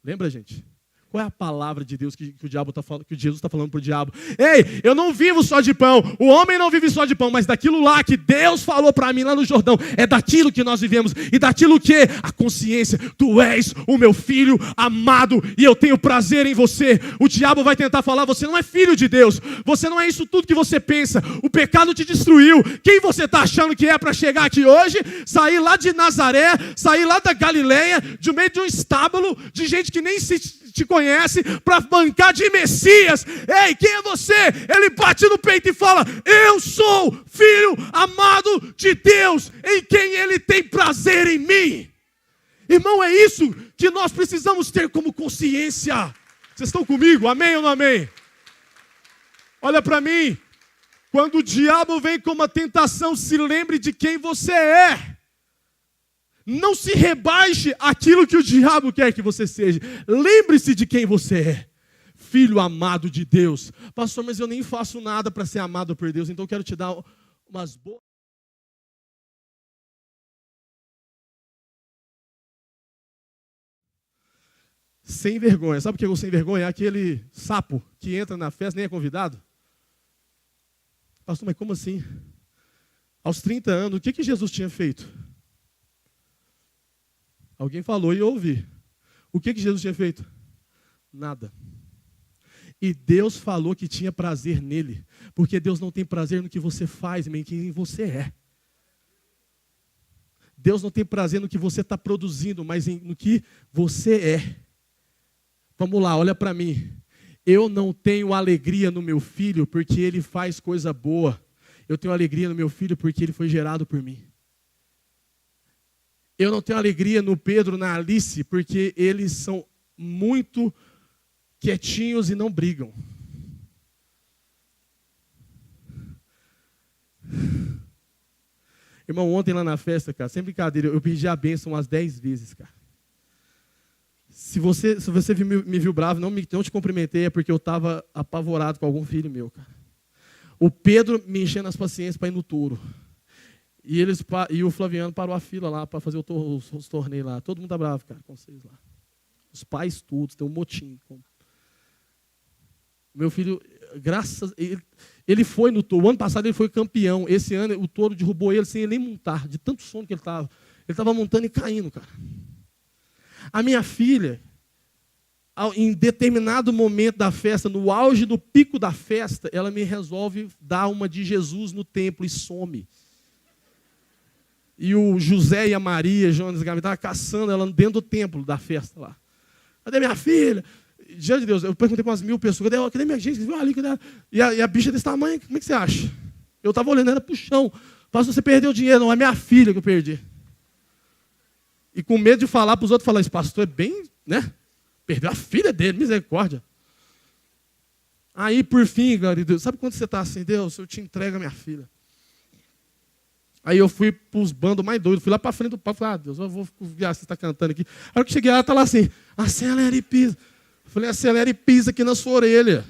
Lembra, gente? Qual é a palavra de Deus que Jesus está falando para o diabo? Ei, eu não vivo só de pão. O homem não vive só de pão, mas daquilo lá que Deus falou para mim lá no Jordão. É daquilo que nós vivemos. E daquilo que a consciência. Tu és o meu filho amado e eu tenho prazer em você. O diabo vai tentar falar, você não é filho de Deus. Você não é isso tudo que você pensa. O pecado te destruiu. Quem você está achando que é para chegar aqui hoje? Sair lá de Nazaré, sair lá da Galileia, de meio de um estábulo, de gente que nem te conhece, para bancar de Messias. Ei, quem é você? Ele bate no peito e fala, eu sou filho amado de Deus, em quem Ele tem prazer em mim. Irmão, é isso que nós precisamos ter como consciência. Vocês estão comigo? Amém ou não amém? Olha para mim. Quando o diabo vem com uma tentação, se lembre de quem você é. Não se rebaixe aquilo que o diabo quer que você seja. Lembre-se de quem você é. Filho amado de Deus. Pastor, mas eu nem faço nada para ser amado por Deus, então eu quero te dar umas boas... Sem vergonha. Sabe o que é o sem vergonha? É aquele sapo que entra na festa, nem é convidado. Pastor, mas como assim? Aos 30 anos, o que Jesus tinha feito? Alguém falou e eu ouvi. O que Jesus tinha feito? Nada. E Deus falou que tinha prazer nele. Porque Deus não tem prazer no que você faz, mas em quem você é. Deus não tem prazer no que você está produzindo, mas no que você é. Vamos lá, olha para mim. Eu não tenho alegria no meu filho porque ele faz coisa boa. Eu tenho alegria no meu filho porque ele foi gerado por mim. Eu não tenho alegria no Pedro, na Alice, porque eles são muito quietinhos e não brigam. Irmão, ontem lá na festa, cara, sem brincadeira, eu pedi a bênção umas 10 vezes, cara. Se você me viu bravo, não te cumprimentei, é porque eu estava apavorado com algum filho meu, cara. O Pedro me enchendo as paciências para ir no touro. E o Flaviano parou a fila lá para fazer os torneios lá. Todo mundo tá bravo, cara, com vocês lá. Os pais todos, tem um motim. Meu filho, ele foi no touro. O ano passado ele foi campeão. Esse ano o touro derrubou ele sem ele nem montar, de tanto sono que ele estava. Ele estava montando e caindo, cara. A minha filha, em determinado momento da festa, no auge do pico da festa, ela me resolve dar uma de Jesus no templo e some. E o José e a Maria, Jonas Gabi, estavam caçando ela dentro do templo da festa lá. Cadê minha filha? Diante de Deus, eu perguntei para umas 1000 pessoas, cadê minha gente? Viu ali, cadê? E a bicha desse tamanho, como é que você acha? Eu estava olhando ela para o chão. Pastor, você perdeu dinheiro, não, é minha filha que eu perdi. E com medo de falar para os outros, falar, esse pastor é bem, né? Perdeu a filha dele, misericórdia. Aí, por fim, Deus, sabe quando você está assim, Deus, eu te entrego a minha filha. Aí eu fui para os bandos mais doidos, fui lá para frente do palco, falei, Deus, eu vou ver se você está cantando aqui. Aí hora que cheguei lá, ela está lá assim, acelera e pisa. Eu falei, acelera e pisa aqui na sua orelha.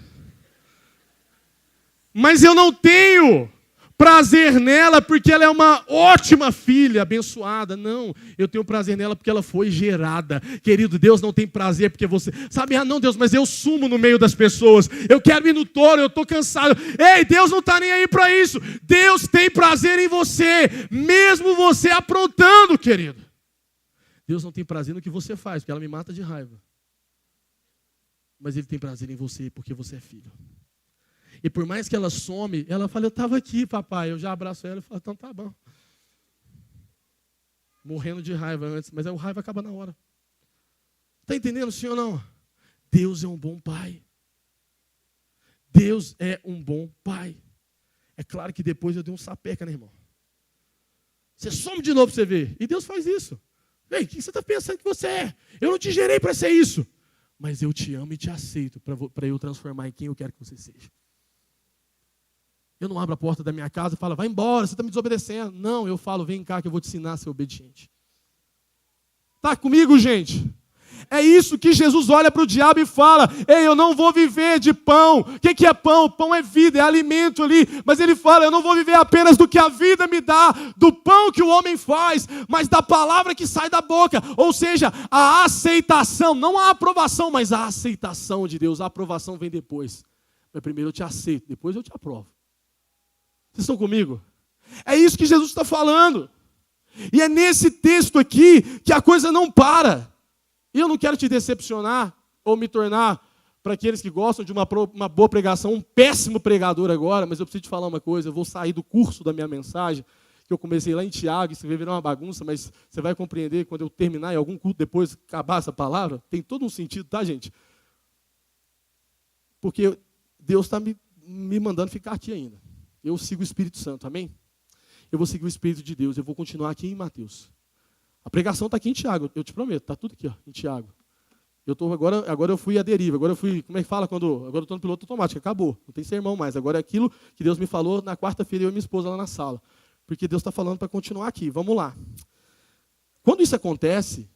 Mas eu não tenho prazer nela porque ela é uma ótima filha, abençoada. Não, eu tenho prazer nela porque ela foi gerada. Querido, Deus não tem prazer porque você... Sabe, não, Deus, mas eu sumo no meio das pessoas. Eu quero ir no touro, eu estou cansado. Ei, Deus não está nem aí para isso. Deus tem prazer em você, mesmo você aprontando, querido. Deus não tem prazer no que você faz, porque ela me mata de raiva. Mas Ele tem prazer em você porque você é filho. E por mais que ela some, ela fala, eu estava aqui, papai. Eu já abraço ela e falo, então tá bom. Morrendo de raiva antes, mas a raiva acaba na hora. Está entendendo, sim ou não? Deus é um bom pai. Deus é um bom pai. É claro que depois eu dei um sapeca, né, irmão? Você some de novo para você ver. E Deus faz isso. Ei, o que você está pensando que você é? Eu não te gerei para ser isso. Mas eu te amo e te aceito para eu transformar em quem eu quero que você seja. Eu não abro a porta da minha casa e falo, vai embora, você está me desobedecendo. Não, eu falo, vem cá que eu vou te ensinar a ser obediente. Está comigo, gente? É isso que Jesus olha para o diabo e fala, ei, eu não vou viver de pão. O que é pão? Pão é vida, é alimento ali. Mas ele fala, eu não vou viver apenas do que a vida me dá, do pão que o homem faz, mas da palavra que sai da boca. Ou seja, a aceitação, não a aprovação, mas a aceitação de Deus. A aprovação vem depois. Mas primeiro eu te aceito, depois eu te aprovo. Vocês estão comigo? É isso que Jesus está falando. E é nesse texto aqui que a coisa não para. E eu não quero te decepcionar ou me tornar, para aqueles que gostam de uma boa pregação, um péssimo pregador agora, mas eu preciso te falar uma coisa, eu vou sair do curso da minha mensagem, que eu comecei lá em Tiago, isso vai virar uma bagunça, mas você vai compreender quando eu terminar em algum culto, depois acabar essa palavra, tem todo um sentido, tá, gente? Porque Deus está me mandando ficar aqui ainda. Eu sigo o Espírito Santo, amém? Eu vou seguir o Espírito de Deus, eu vou continuar aqui em Mateus. A pregação está aqui em Tiago, eu te prometo, está tudo aqui, ó, em Tiago. Agora eu fui à deriva, agora eu fui, como é que fala agora eu estou no piloto automático, acabou, não tem sermão mais. Agora é aquilo que Deus me falou na quarta-feira, eu e minha esposa lá na sala. Porque Deus está falando para continuar aqui, vamos lá. Quando isso acontece,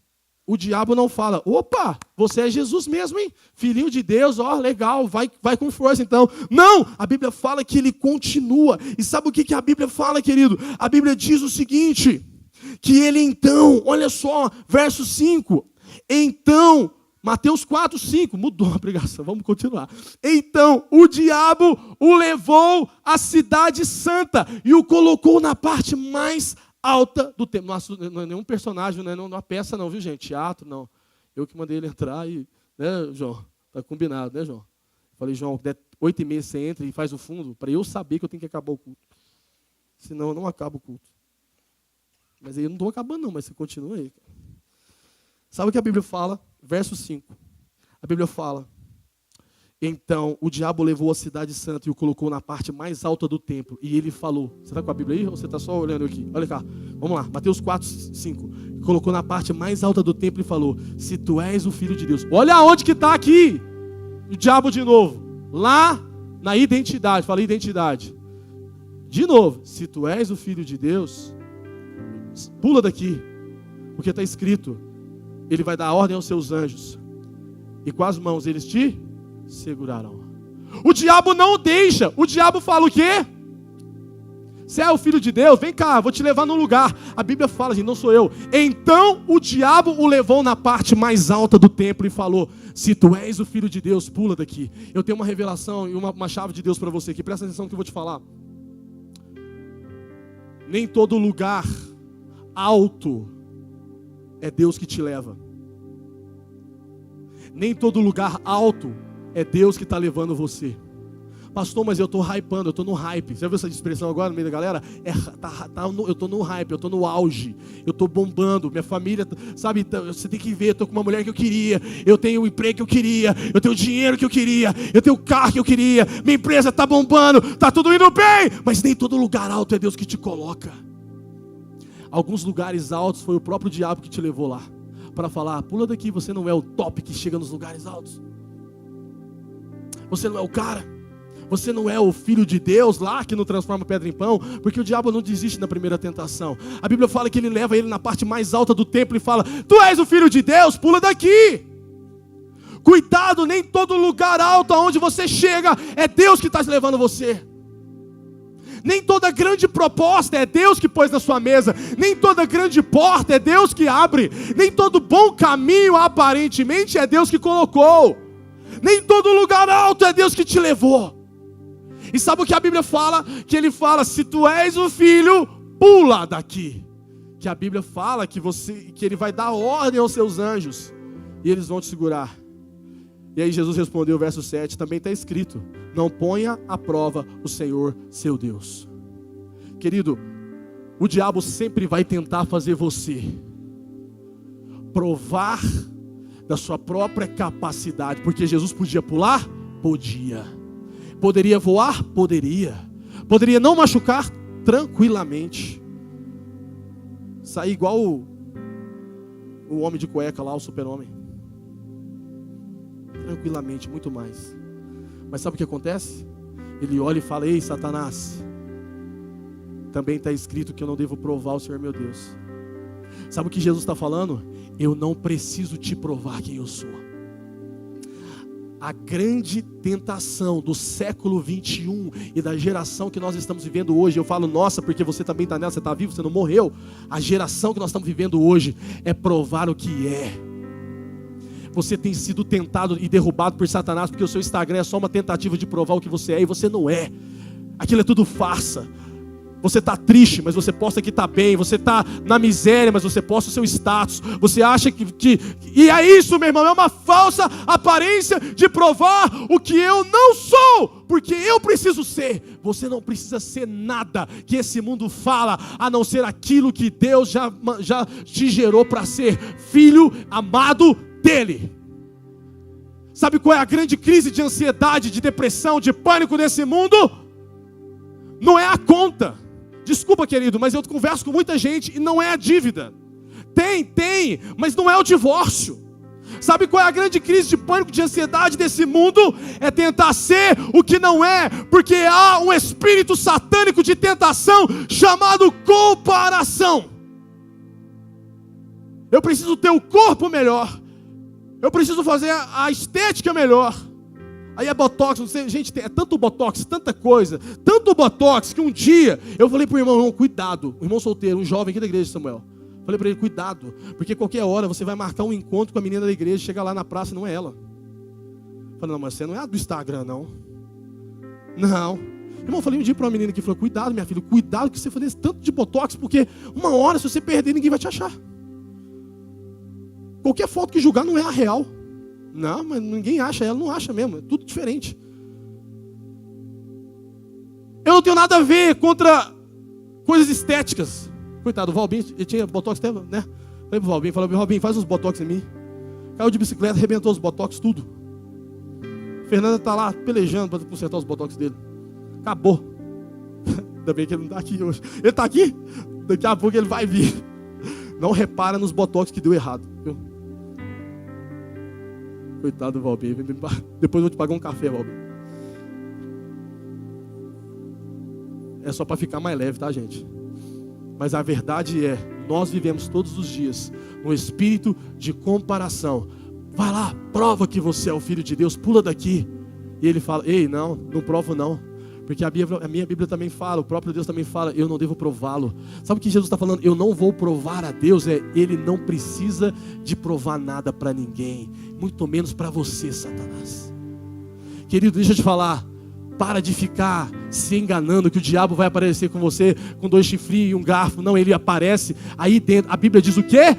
o diabo não fala, opa, você é Jesus mesmo, hein? Filhinho de Deus, ó, legal, vai com força então. Não, a Bíblia fala que ele continua. E sabe o que a Bíblia fala, querido? A Bíblia diz o seguinte, que ele então, olha só, verso 5, então, Mateus 4, 5, mudou a pregação, vamos continuar. Então, o diabo o levou à cidade santa e o colocou na parte mais alta do templo. Não é nenhum personagem, não é uma peça não, viu gente? Teatro, não. Eu que mandei ele entrar e, né, João? Tá combinado, né, João? Falei, João, 8h30 você entra e faz o fundo, para eu saber que eu tenho que acabar o culto. Senão eu não acabo o culto. Mas aí eu não estou acabando não, mas você continua aí. Sabe o que a Bíblia fala? Verso 5. A Bíblia fala, então o diabo levou a cidade santa e o colocou na parte mais alta do templo. E ele falou, você está com a Bíblia aí ou você está só olhando aqui? Olha cá, vamos lá, Mateus 4, 5. Colocou na parte mais alta do templo e falou, se tu és o Filho de Deus. Olha onde que está aqui o diabo de novo. Lá na identidade, fala identidade. De novo, se tu és o Filho de Deus, pula daqui, porque está escrito, Ele vai dar ordem aos seus anjos, e com as mãos eles te segurarão. O diabo não deixa. O diabo fala o quê? Você é o filho de Deus? Vem cá, vou te levar num lugar. A Bíblia fala, gente, não sou eu. Então o diabo o levou na parte mais alta do templo e falou: se tu és o filho de Deus, pula daqui. Eu tenho uma revelação e uma chave de Deus para você aqui. Presta atenção que eu vou te falar. Nem todo lugar alto é Deus que te leva. Nem todo lugar alto é Deus que está levando você. Pastor, mas eu estou hypando, eu estou no hype. Você já viu essa expressão agora no meio da galera? Eu estou no hype, eu estou no auge. Eu estou bombando, minha família, sabe? Você tem que ver, eu estou com uma mulher que eu queria. Eu tenho o emprego que eu queria. Eu tenho o dinheiro que eu queria. Eu tenho o carro que eu queria. Minha empresa está bombando, está tudo indo bem. Mas nem todo lugar alto é Deus que te coloca. Alguns lugares altos foi o próprio diabo que te levou lá. Para falar, pula daqui, você não é o top que chega nos lugares altos. Você não é o cara. Você não é o filho de Deus lá que não transforma pedra em pão, porque o diabo não desiste na primeira tentação. A Bíblia fala que ele leva ele na parte mais alta do templo e fala: tu és o filho de Deus, pula daqui. Cuidado, nem todo lugar alto aonde você chega é Deus que está levando você. Nem toda grande proposta é Deus que pôs na sua mesa. Nem toda grande porta é Deus que abre. Nem todo bom caminho aparentemente é Deus que colocou. Nem todo lugar alto é Deus que te levou. E sabe o que a Bíblia fala? Que ele fala: se tu és o filho, pula daqui. Que a Bíblia fala que ele vai dar ordem aos seus anjos e eles vão te segurar. E aí Jesus respondeu, verso 7, também está escrito: não ponha à prova o Senhor seu Deus. Querido, o diabo sempre vai tentar fazer você provar da sua própria capacidade. Porque Jesus podia pular? Podia. Poderia voar? Poderia. Poderia não machucar? Tranquilamente. Sair igual o homem de cueca lá, o super-homem. Tranquilamente, muito mais. Mas sabe o que acontece? Ele olha e fala: ei, Satanás, também está escrito que eu não devo provar o Senhor meu Deus. Sabe o que Jesus está falando? Eu não preciso te provar quem eu sou. A grande tentação do século 21 e da geração que nós estamos vivendo hoje, eu falo nossa, porque você também está nela, você está vivo, você não morreu. A geração que nós estamos vivendo hoje é provar o que é. Você tem sido tentado e derrubado por Satanás, porque o seu Instagram é só uma tentativa de provar o que você é, e você não é. Aquilo é tudo farsa. Você está triste, mas você posta que está bem. Você está na miséria, mas você posta o seu status. Você acha que... E é isso, meu irmão, é uma falsa aparência de provar o que eu não sou, porque eu preciso ser. Você não precisa ser nada que esse mundo fala, a não ser aquilo que Deus já te gerou para ser, filho amado dele. Sabe qual é a grande crise de ansiedade, de depressão, de pânico nesse mundo? Não é a conta. Desculpa, querido, mas eu converso com muita gente e não é a dívida. Tem, mas não é o divórcio. Sabe qual é a grande crise de pânico, de ansiedade desse mundo? É tentar ser o que não é, porque há um espírito satânico de tentação chamado comparação. Eu preciso ter o corpo melhor. Eu preciso fazer a estética melhor. Aí é botox, não sei, gente, é tanto botox, tanta coisa, tanto botox, que um dia eu falei para o irmão, cuidado, o irmão solteiro, um jovem aqui da igreja de Samuel. Falei para ele, cuidado, porque qualquer hora você vai marcar um encontro com a menina da igreja, chega lá na praça e não é ela. Falei, não, mas você não é a do Instagram, não. Não. Irmão, falei um dia para uma menina que falou, cuidado, minha filha, cuidado que você fazer esse tanto de botox, porque uma hora, se você perder, ninguém vai te achar. Qualquer foto que julgar não é a real. Não, mas ninguém acha, ela não acha mesmo, é tudo diferente. Eu não tenho nada a ver contra coisas estéticas. Coitado, o Valbinho, ele tinha botox até, né? Falei pro Valbinho, Valbinho, faz uns botox em mim. Caiu de bicicleta, arrebentou os botox, tudo. Fernanda tá lá pelejando para consertar os botox dele. Acabou. Ainda bem que ele não está aqui hoje. Ele está aqui? Daqui a pouco ele vai vir. Não repara nos botox que deu errado, viu? Coitado do Valbinho. Depois eu vou te pagar um café, Valbinho. É só para ficar mais leve, tá, gente? Mas a verdade é, nós vivemos todos os dias no espírito de comparação. Vai lá, prova que você é o Filho de Deus, pula daqui. E ele fala, ei, não provo não. Porque a minha Bíblia também fala, o próprio Deus também fala, eu não devo prová-lo. Sabe o que Jesus está falando? Eu não vou provar a Deus, Ele não precisa de provar nada para ninguém, muito menos para você, Satanás. Querido, deixa eu te falar, para de ficar se enganando que o diabo vai aparecer com você com 2 chifrinhos e um garfo. Não, ele aparece aí dentro. A Bíblia diz o quê?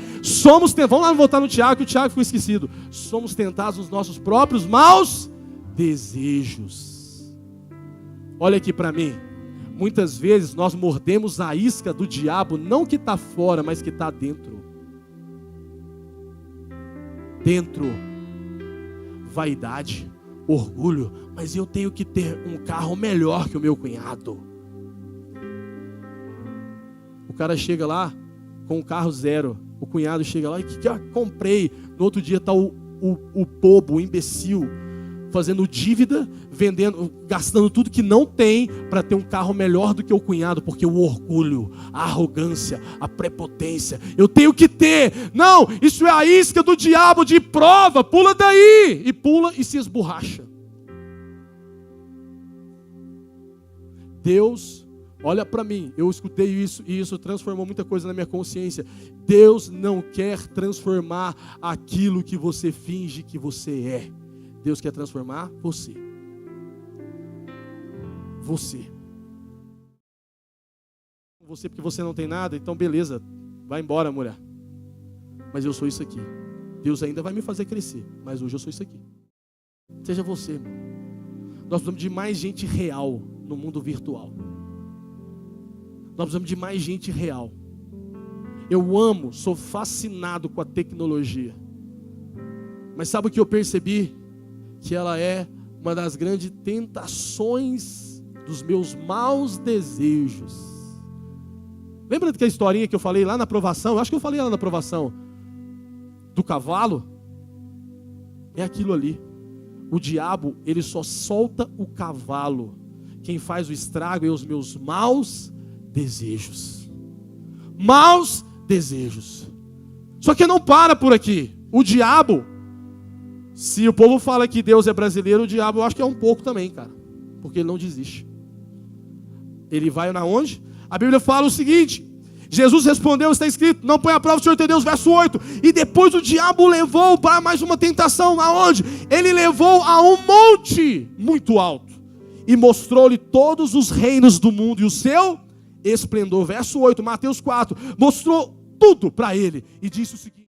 Vamos lá voltar no Tiago, que o Tiago ficou esquecido. Somos tentados nos nossos próprios maus desejos. Olha aqui para mim, muitas vezes nós mordemos a isca do diabo, não que está fora, mas que está dentro. Dentro, vaidade, orgulho, mas eu tenho que ter um carro melhor que o meu cunhado. O cara chega lá com um carro zero, o cunhado chega lá e que comprei. No outro dia está o bobo, o imbecil, fazendo dívida, vendendo, gastando tudo que não tem para ter um carro melhor do que o cunhado, porque o orgulho, a arrogância, a prepotência, eu tenho que ter. Não, isso é a isca do diabo de prova, pula daí, e pula e se esborracha. Deus, olha para mim, eu escutei isso e isso transformou muita coisa na minha consciência. Deus não quer transformar aquilo que você finge que você é. Deus quer transformar você. Você porque você não tem nada, então beleza, vai embora, mulher. Mas eu sou isso aqui. Deus ainda vai me fazer crescer, mas hoje eu sou isso aqui. Seja você, irmão. Nós precisamos de mais gente real no mundo virtual. Nós precisamos de mais gente real. Eu amo, sou fascinado com a tecnologia. Mas sabe o que eu percebi? Que ela é uma das grandes tentações dos meus maus desejos. Lembra daquela historinha que eu falei lá na aprovação? Eu acho que eu falei lá na aprovação do cavalo. É aquilo ali. O diabo, ele só solta o cavalo. Quem faz o estrago é os meus maus desejos. Maus desejos. Só que não para por aqui. O diabo, se o povo fala que Deus é brasileiro, o diabo eu acho que é um pouco também, cara. Porque ele não desiste. Ele vai na onde? A Bíblia fala o seguinte: Jesus respondeu, está escrito, não põe à prova o Senhor teu Deus, verso 8. E depois o diabo levou para mais uma tentação, aonde? Ele levou a um monte muito alto e mostrou-lhe todos os reinos do mundo e o seu esplendor. Verso 8, Mateus 4, mostrou tudo para ele e disse o seguinte: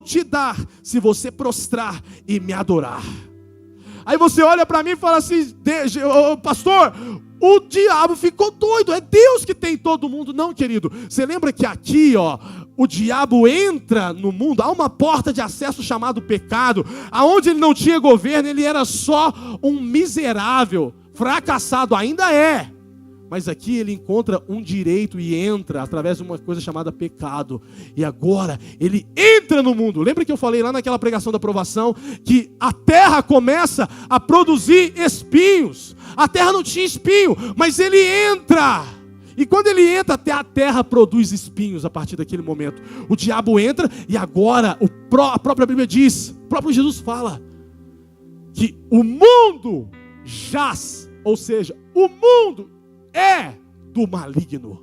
te dar se você prostrar e me adorar. Aí você olha para mim e fala assim: pastor, o diabo ficou doido, é Deus que tem todo mundo. Não, querido, você lembra que aqui, o diabo entra no mundo, há uma porta de acesso chamado pecado, aonde ele não tinha governo, ele era só um miserável, fracassado, ainda é. Mas aqui ele encontra um direito e entra através de uma coisa chamada pecado. E agora ele entra no mundo. Lembra que eu falei lá naquela pregação da aprovação que a terra começa a produzir espinhos. A terra não tinha espinho, mas ele entra. E quando ele entra, até a terra produz espinhos a partir daquele momento. O diabo entra e agora a própria Bíblia diz, o próprio Jesus fala, que o mundo jaz, ou seja, o mundo é do maligno.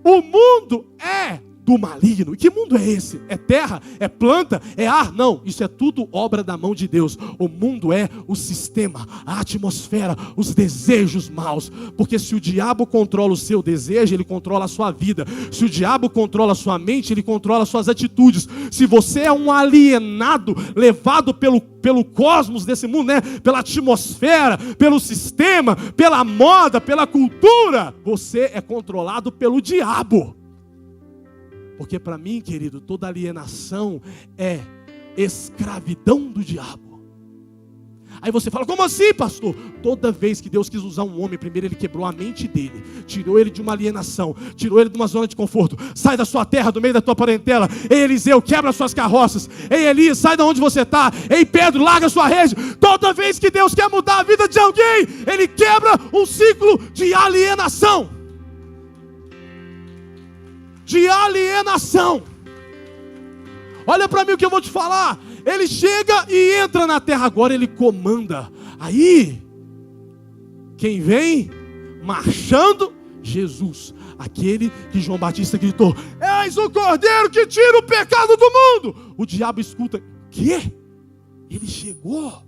O mundo é do maligno. E que mundo é esse? É terra? É planta? É ar? Não, isso é tudo obra da mão de Deus. O mundo é o sistema, a atmosfera, os desejos maus. Porque se o diabo controla o seu desejo, ele controla a sua vida. Se o diabo controla a sua mente, ele controla as suas atitudes. Se você é um alienado, levado pelo cosmos desse mundo, né? Pela atmosfera, pelo sistema, pela moda, pela cultura, você é controlado pelo diabo. Porque para mim, querido, toda alienação é escravidão do diabo. Aí você fala, como assim, pastor? Toda vez que Deus quis usar um homem, primeiro ele quebrou a mente dele, tirou ele de uma alienação, tirou ele de uma zona de conforto. Sai da sua terra, do meio da tua parentela. Ei, Eliseu, quebra as suas carroças. Ei, Elias, sai de onde você está. Ei, Pedro, larga a sua rede. Toda vez que Deus quer mudar a vida de alguém, ele quebra um ciclo de alienação. de alienação. Olha para mim o que eu vou te falar. Ele chega e entra na terra, agora ele comanda. Aí, quem vem marchando? Jesus, aquele que João Batista gritou: eis o Cordeiro que tira o pecado do mundo. O diabo escuta: quê? Ele chegou?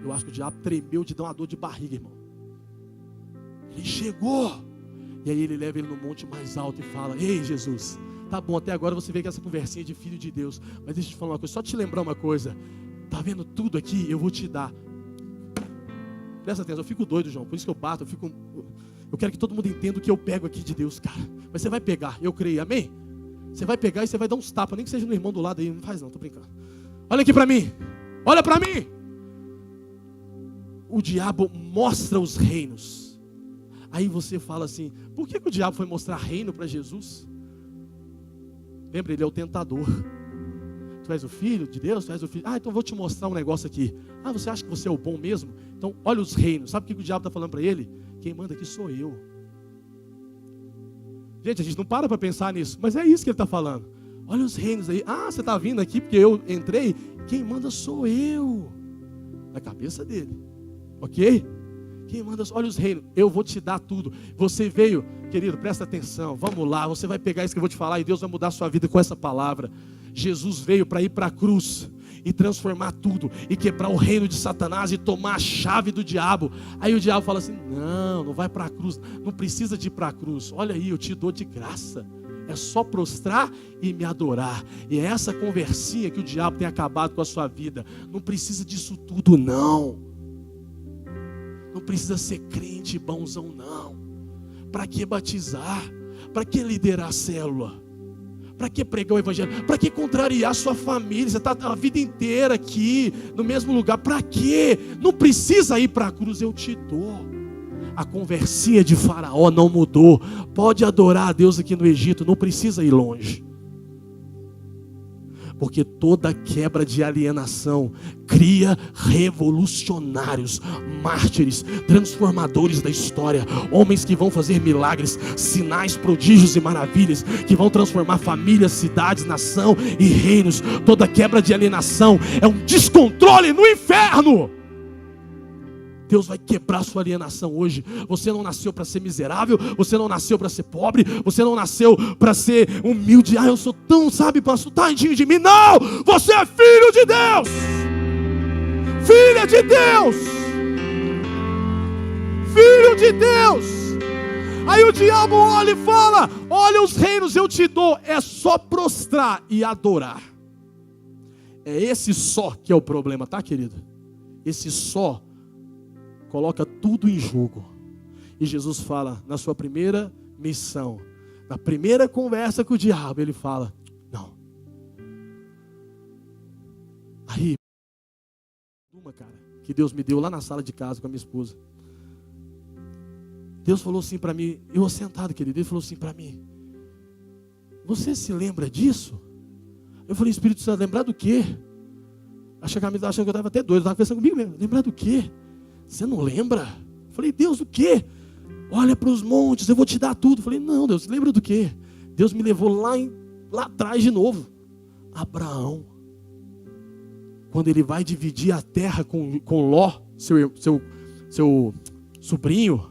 Eu acho que o diabo tremeu de dar uma dor de barriga, irmão. Ele chegou. E aí ele leva ele no monte mais alto e fala: ei, Jesus, tá bom, até agora você veio com essa conversinha de filho de Deus, mas deixa eu te falar uma coisa, só te lembrar uma coisa. Tá vendo tudo aqui? Eu vou te dar. Presta atenção, eu fico doido, João, por isso que eu bato, eu quero que todo mundo entenda o que eu pego aqui de Deus, cara. Mas você vai pegar, eu creio, amém? Você vai pegar e você vai dar uns tapas, nem que seja no irmão do lado aí, não faz não, tô brincando. Olha aqui para mim, olha para mim. O diabo mostra os reinos. Aí você fala assim: por que o diabo foi mostrar reino para Jesus? Lembra, ele é o tentador. Tu és o filho de Deus, tu és o filho. Ah, então eu vou te mostrar um negócio aqui. Ah, você acha que você é o bom mesmo? Então olha os reinos. Sabe o que o diabo está falando para ele? Quem manda aqui sou eu. Gente, a gente não para pensar nisso, mas é isso que ele está falando. Olha os reinos aí. Ah, você está vindo aqui porque eu entrei? Quem manda sou eu. Na cabeça dele. Ok? Quem manda, olha os reinos, eu vou te dar tudo. Você veio, querido, presta atenção, vamos lá, você vai pegar isso que eu vou te falar e Deus vai mudar a sua vida com essa palavra. Jesus veio para ir para a cruz e transformar tudo, e quebrar o reino de Satanás e tomar a chave do diabo. Aí o diabo fala assim: não vai para a cruz, não precisa de ir para a cruz, olha aí, eu te dou de graça. É só prostrar e me adorar. E é essa conversinha que o diabo tem acabado com a sua vida. Não precisa disso tudo não. Não precisa ser crente bonzão não. Para que batizar? Para que liderar a célula? Para que pregar o evangelho? Para que contrariar a sua família? Você está a vida inteira aqui, no mesmo lugar. Para quê? Não precisa ir para a cruz, eu te dou. A conversinha de Faraó não mudou. Pode adorar a Deus aqui no Egito, não precisa ir longe. Porque toda quebra de alienação cria revolucionários, mártires, transformadores da história, homens que vão fazer milagres, sinais, prodígios e maravilhas, que vão transformar famílias, cidades, nação e reinos. Toda quebra de alienação é um descontrole no inferno. Deus vai quebrar sua alienação hoje. Você não nasceu para ser miserável, você não nasceu para ser pobre, você não nasceu para ser humilde. Ah, eu sou tão, sabe, pastor, tadinho de mim. Não! Você é filho de Deus! Filha de Deus! Filho de Deus! Aí o diabo olha e fala: olha os reinos, eu te dou. É só prostrar e adorar. É esse só que é o problema, tá, querido? Esse só coloca tudo em jogo. E Jesus fala, na sua primeira missão, na primeira conversa com o diabo, ele fala: não. Aí, uma, cara, que Deus me deu lá na sala de casa com a minha esposa. Deus falou assim para mim, eu sentado, querido, ele falou assim para mim: você se lembra disso? Eu falei: Espírito Santo, lembrar do quê? Achando que eu estava até doido, estava pensando comigo mesmo. Lembrar do quê? Você não lembra? Eu falei: Deus, o quê? Olha para os montes, eu vou te dar tudo. Eu falei: não, Deus, lembra do quê? Deus me levou lá atrás de novo. Abraão, quando ele vai dividir a terra com Ló, seu sobrinho,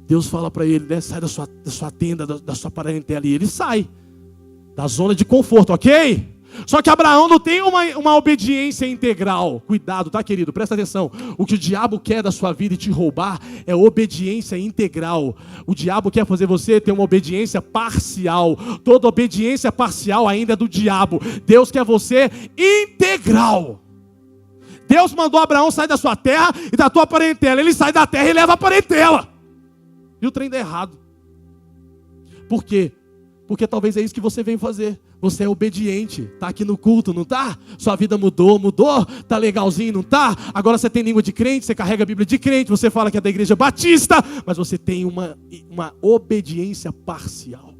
Deus fala para ele, né, sai da sua tenda, da sua parentela, e ele sai da zona de conforto, ok? Só que Abraão não tem uma obediência integral. Cuidado, tá, querido? Presta atenção. O que o diabo quer da sua vida e te roubar é obediência integral. O diabo quer fazer você ter uma obediência parcial. Toda obediência parcial ainda é do diabo. Deus quer você integral. Deus mandou Abraão sair da sua terra e da tua parentela. Ele sai da terra e leva a parentela. E o trem dá errado. Por quê? Porque talvez é isso que você vem fazer. Você é obediente, está aqui no culto, não está? Sua vida mudou, está legalzinho, não está? Agora você tem língua de crente, você carrega a Bíblia de crente, você fala que é da igreja batista, mas você tem uma obediência parcial.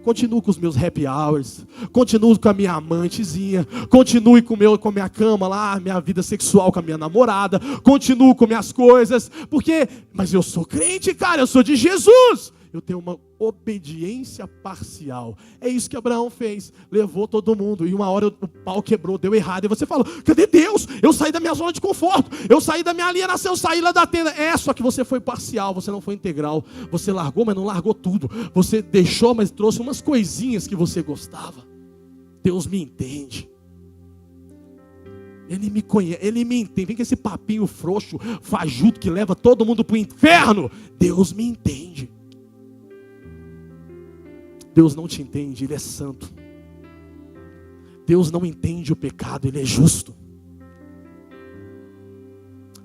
Continuo com os meus happy hours, continuo com a minha amantezinha, continue com a minha cama lá, minha vida sexual com a minha namorada, continuo com minhas coisas, porque, mas eu sou crente, cara, eu sou de Jesus. eu tenho uma obediência parcial. É isso que Abraão fez, levou todo mundo, e uma hora o pau quebrou, deu errado, e você fala, cadê Deus? Eu saí da minha zona de conforto, eu saí da minha alienação, eu saí lá da tenda. Só que você foi parcial, você não foi integral, você largou, mas não largou tudo, você deixou, mas trouxe umas coisinhas que você gostava. Deus me entende. Ele me conhece, Ele me entende. Vem com esse papinho frouxo, fajuto, que leva todo mundo para o inferno. Deus me entende. Deus não te entende, Ele é santo. Deus não entende o pecado, Ele é justo.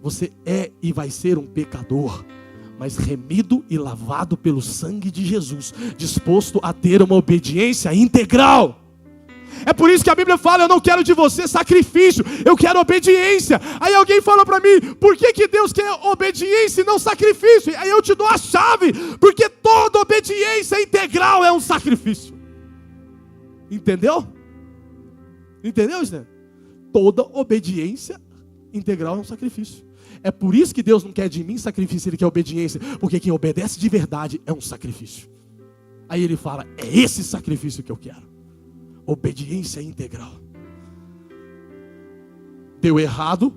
Você é e vai ser um pecador, mas remido e lavado pelo sangue de Jesus, disposto a ter uma obediência integral. É por isso que a Bíblia fala, eu não quero de você sacrifício, eu quero obediência. Aí alguém fala para mim, por que Deus quer obediência e não sacrifício? Aí eu te dou a chave, porque toda obediência integral é um sacrifício. Entendeu? Entendeu, gente? Toda obediência integral é um sacrifício. É por isso que Deus não quer de mim sacrifício, Ele quer obediência, porque quem obedece de verdade é um sacrifício. Aí Ele fala, é esse sacrifício que eu quero. Obediência integral. Deu errado,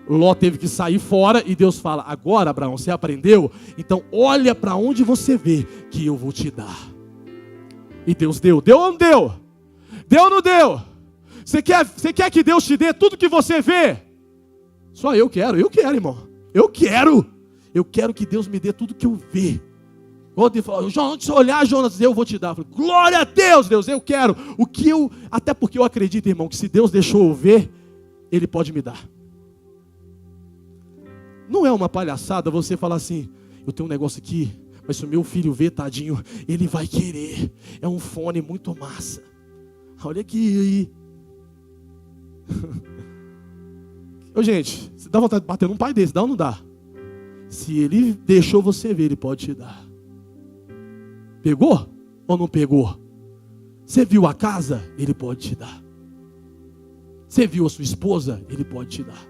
Ló teve que sair fora, e Deus fala, agora Abraão, você aprendeu? Então olha para onde você vê, que eu vou te dar. E Deus deu. Deu ou não deu? Deu ou não deu? Você quer que Deus te dê tudo que você vê? Só eu quero, irmão. Eu quero que Deus me dê tudo que eu vejo. Quando ele falou, Jonas, se olhar, Jonas, eu vou te dar. Eu falei, glória a Deus, Deus, eu quero. Até porque eu acredito, irmão, que se Deus deixou eu ver, Ele pode me dar. Não é uma palhaçada você falar assim, eu tenho um negócio aqui, mas se o meu filho ver, tadinho, ele vai querer. É um fone muito massa. Olha aqui. Ô, gente, dá vontade de bater num pai desse, dá ou não dá? Se Ele deixou você ver, Ele pode te dar. Pegou ou não pegou? Você viu a casa? Ele pode te dar. Você viu a sua esposa? Ele pode te dar.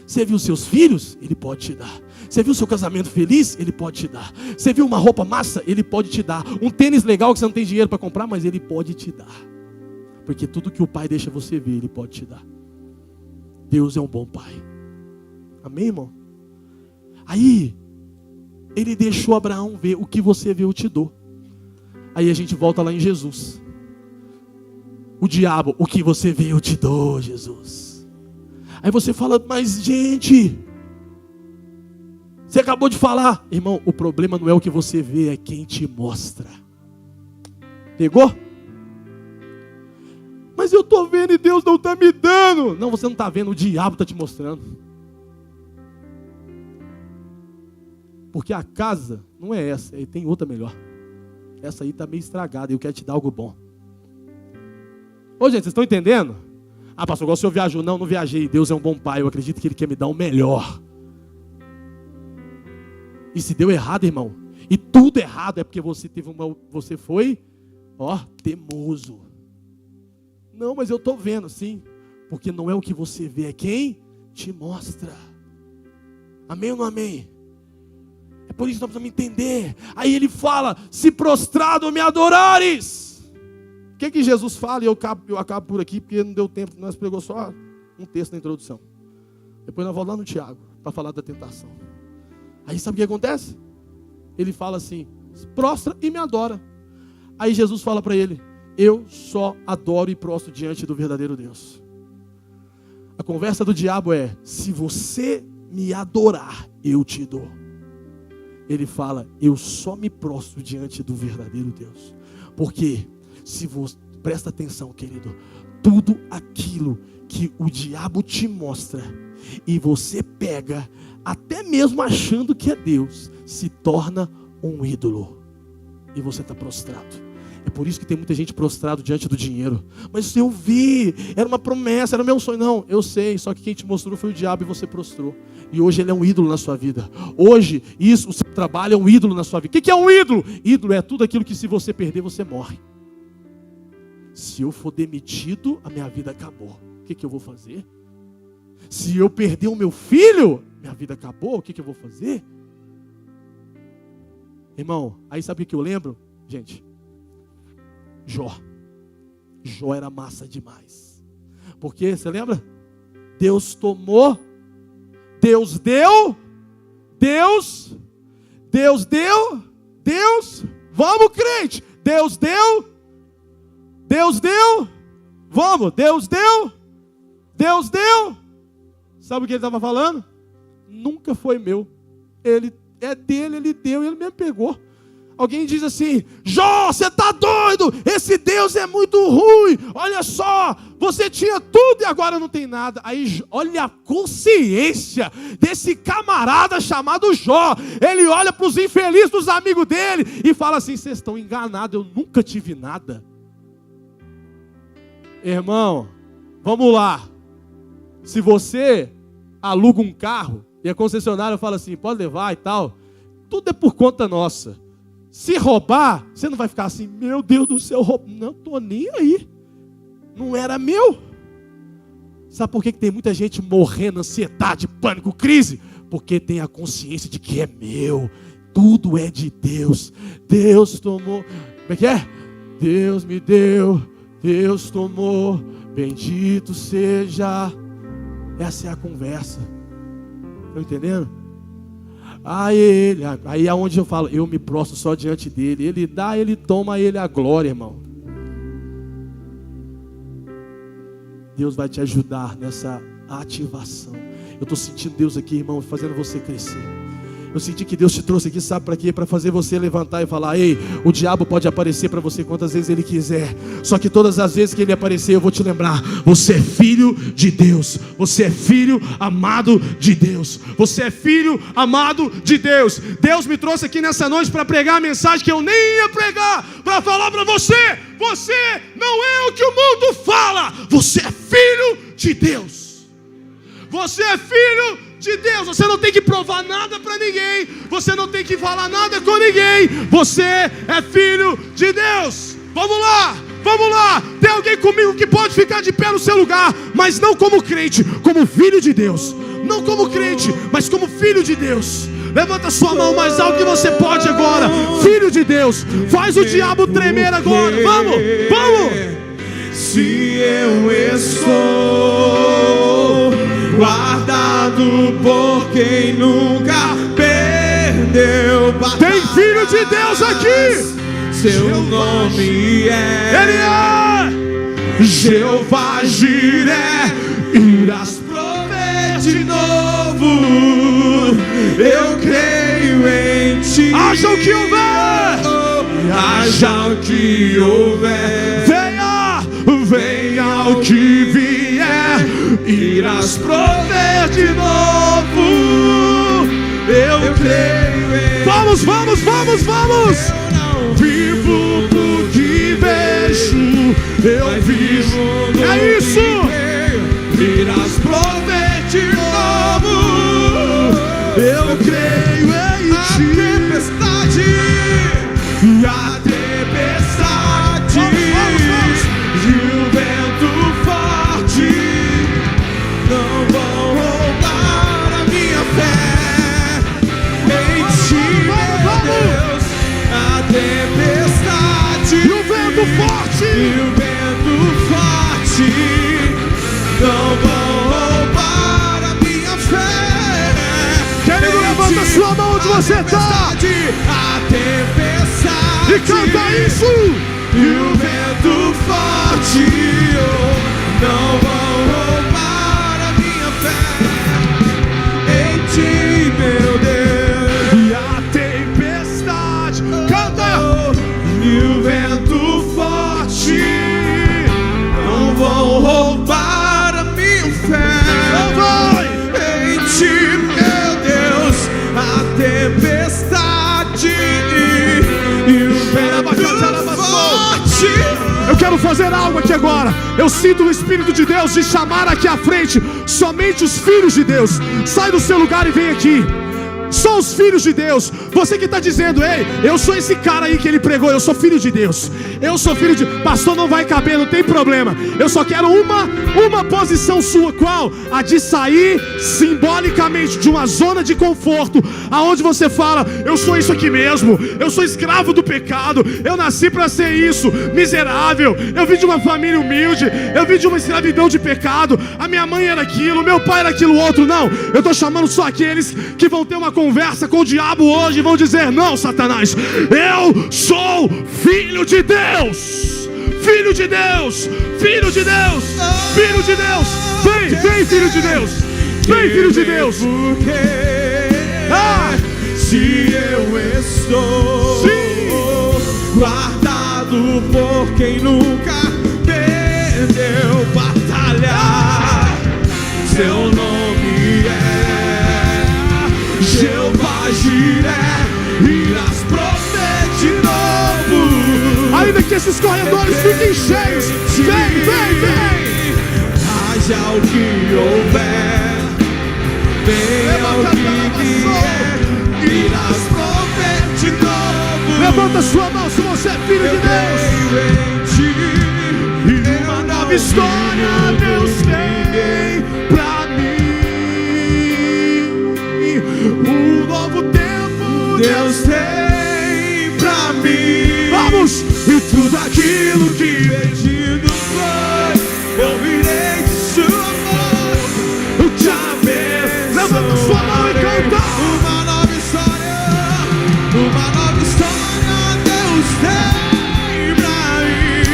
Você viu seus filhos? Ele pode te dar. Você viu seu casamento feliz? Ele pode te dar. Você viu uma roupa massa? Ele pode te dar. Um tênis legal que você não tem dinheiro para comprar, mas Ele pode te dar. Porque tudo que o Pai deixa você ver, Ele pode te dar. Deus é um bom Pai. Amém, irmão? Aí, Ele deixou Abraão ver, o que você vê eu te dou. Aí a gente volta lá em Jesus. O diabo, o que você vê eu te dou, Jesus. Aí você fala, mas gente, você acabou de falar. Irmão, o problema não é o que você vê, é quem te mostra. Pegou? Mas eu estou vendo e Deus não está me dando. Não, você não está vendo, o diabo está te mostrando. Porque a casa não é essa, tem outra melhor. Essa aí está meio estragada e eu quero te dar algo bom. Ô, gente, vocês estão entendendo? Ah, pastor, igual o senhor viajou. Não viajei. Deus é um bom pai. Eu acredito que Ele quer me dar o melhor. E se deu errado, irmão, e tudo errado, é porque você foi, teimoso. Não, mas eu estou vendo, sim. Porque não é o que você vê, é quem te mostra. Amém ou não amém? É por isso que nós precisamos entender. Aí Ele fala, se prostrado me adorares. O que Jesus fala? E eu acabo por aqui, porque não deu tempo. Nós pregou só um texto na introdução. Depois nós vamos lá no Tiago, para falar da tentação. Aí sabe o que acontece? Ele fala assim, se prostra e me adora. Aí Jesus fala para ele, eu só adoro e prostro diante do verdadeiro Deus. A conversa do diabo é, se você me adorar, eu te dou. Ele fala, eu só me prostro diante do verdadeiro Deus. Porque, se você, presta atenção, querido, tudo aquilo que o diabo te mostra, e você pega, até mesmo achando que é Deus, se torna um ídolo. E você está prostrado. É por isso que tem muita gente prostrado diante do dinheiro. Mas eu vi, era uma promessa, era meu sonho. Não, eu sei, só que quem te mostrou foi o diabo e você prostrou. E hoje ele é um ídolo na sua vida. Hoje, o seu trabalho é um ídolo na sua vida. O que é um ídolo? Ídolo é tudo aquilo que se você perder, você morre. Se eu for demitido, a minha vida acabou. O que eu vou fazer? Se eu perder o meu filho, minha vida acabou. O que eu vou fazer? Irmão, aí sabe o que eu lembro? Gente, Jó era massa demais. Porque, você lembra? Deus tomou, Deus deu, vamos crente, Deus deu, vamos, Deus deu. Sabe o que ele estava falando? Nunca foi meu, ele é dele, ele deu, ele mesmo pegou. Alguém diz assim: Jó, você está doido, esse Deus é muito ruim, olha só, você tinha tudo e agora não tem nada. Aí olha a consciência desse camarada chamado Jó. Ele olha para os infelizes dos amigos dele e fala assim: vocês estão enganados, eu nunca tive nada. Irmão, vamos lá. Se você aluga um carro e a concessionária fala assim: pode levar e tal, tudo é por conta nossa. Se roubar, você não vai ficar assim: meu Deus do céu, não estou nem aí, não era meu. Sabe por que tem muita gente morrendo, ansiedade, pânico, crise? Porque tem a consciência de que é meu, tudo é de Deus. Deus tomou, como é que é? Deus me deu, Deus tomou, bendito seja. Essa é a conversa. Estão entendendo? Aí é onde eu falo, eu me prostro só diante dele. Ele dá, ele toma, ele a glória, irmão. Deus vai te ajudar nessa ativação. Eu estou sentindo Deus aqui, irmão, fazendo você crescer. Eu senti que Deus te trouxe aqui, sabe para quê? Para fazer você levantar e falar: ei, o diabo pode aparecer para você quantas vezes ele quiser. Só que todas as vezes que ele aparecer, eu vou te lembrar: você é filho de Deus. Você é filho amado de Deus. Você é filho amado de Deus. Deus me trouxe aqui nessa noite para pregar a mensagem que eu nem ia pregar, para falar para você: você não é o que o mundo fala. Você é filho de Deus. Você é filho de Deus. Você não tem que provar nada para ninguém. Você não tem que falar nada com ninguém. Você é filho de Deus. Vamos lá, vamos lá. Tem alguém comigo que pode ficar de pé no seu lugar, mas não como crente, como filho de Deus. Não como crente, mas como filho de Deus. Levanta sua mão mais alto que você pode agora. Filho de Deus. Faz o diabo tremer agora. Vamos, vamos. Se eu estou guardado por quem nunca perdeu batalhas. Tem filho de Deus aqui. Seu nome é, ele é Jeová Jiré. Irás prover de novo. Eu creio em ti. Haja o que houver. Haja o que houver. Venha o que vier, irás prover de novo. Eu creio em vamos, vamos, vamos, vamos. Eu não vivo porque vejo. Eu vivo. É isso. Irás prover de novo. Eu creio em ti. A tempestade e o vento forte não vão roubar a minha fé em ti, meu Deus. A tempestade e o vento forte não vão roubar a minha fé. Querido, levanta sua mão onde você está. A tempestade e canta isso. E o vento forte não vão roubar a minha fé em ti, meu Deus. E a tempestade canta. E o vento forte não vão roubar a minha fé. Não vai. Em ti, meu Deus. A tempestade e o vento forte. Eu quero fazer algo aqui agora. Eu sinto o Espírito de Deus de chamar aqui à frente somente os filhos de Deus. Sai do seu lugar e vem aqui. só os filhos de Deus. Você que está dizendo, ei, eu sou esse cara aí que ele pregou, eu sou filho de Deus. Eu sou filho de... Pastor, não vai caber, não tem problema. Eu só quero uma posição sua. Qual? A de sair simbolicamente de uma zona de conforto, aonde você fala, eu sou isso aqui mesmo, eu sou escravo do pecado, eu nasci para ser isso, miserável, eu vim de uma família humilde, eu vim de uma escravidão de pecado, a minha mãe era aquilo, meu pai era aquilo outro. Não, eu estou chamando só aqueles que vão ter uma conversa com o diabo hoje e vão dizer, não, Satanás, eu sou filho de Deus, filho de Deus, filho de Deus, filho de Deus. Vem, filho de Deus, vem, filho de Deus. Se eu estou guardado por quem nunca perdeu batalha, seu nome é Jeová Jiré, irás prover de novo. Ainda que esses corredores fiquem cheios, vem. Haja o que houver, venha o que vier, irás prover de novo. Levanta sua mão se você é filho de Deus. E uma nova história Deus tem pra mim. Um novo tempo Deus tem pra mim. Vamos! E tudo aquilo que pedido foi, eu virei de sua mão. Eu te abençoarei. Levanta sua mão e canta. Uma nova história Deus tem pra mim.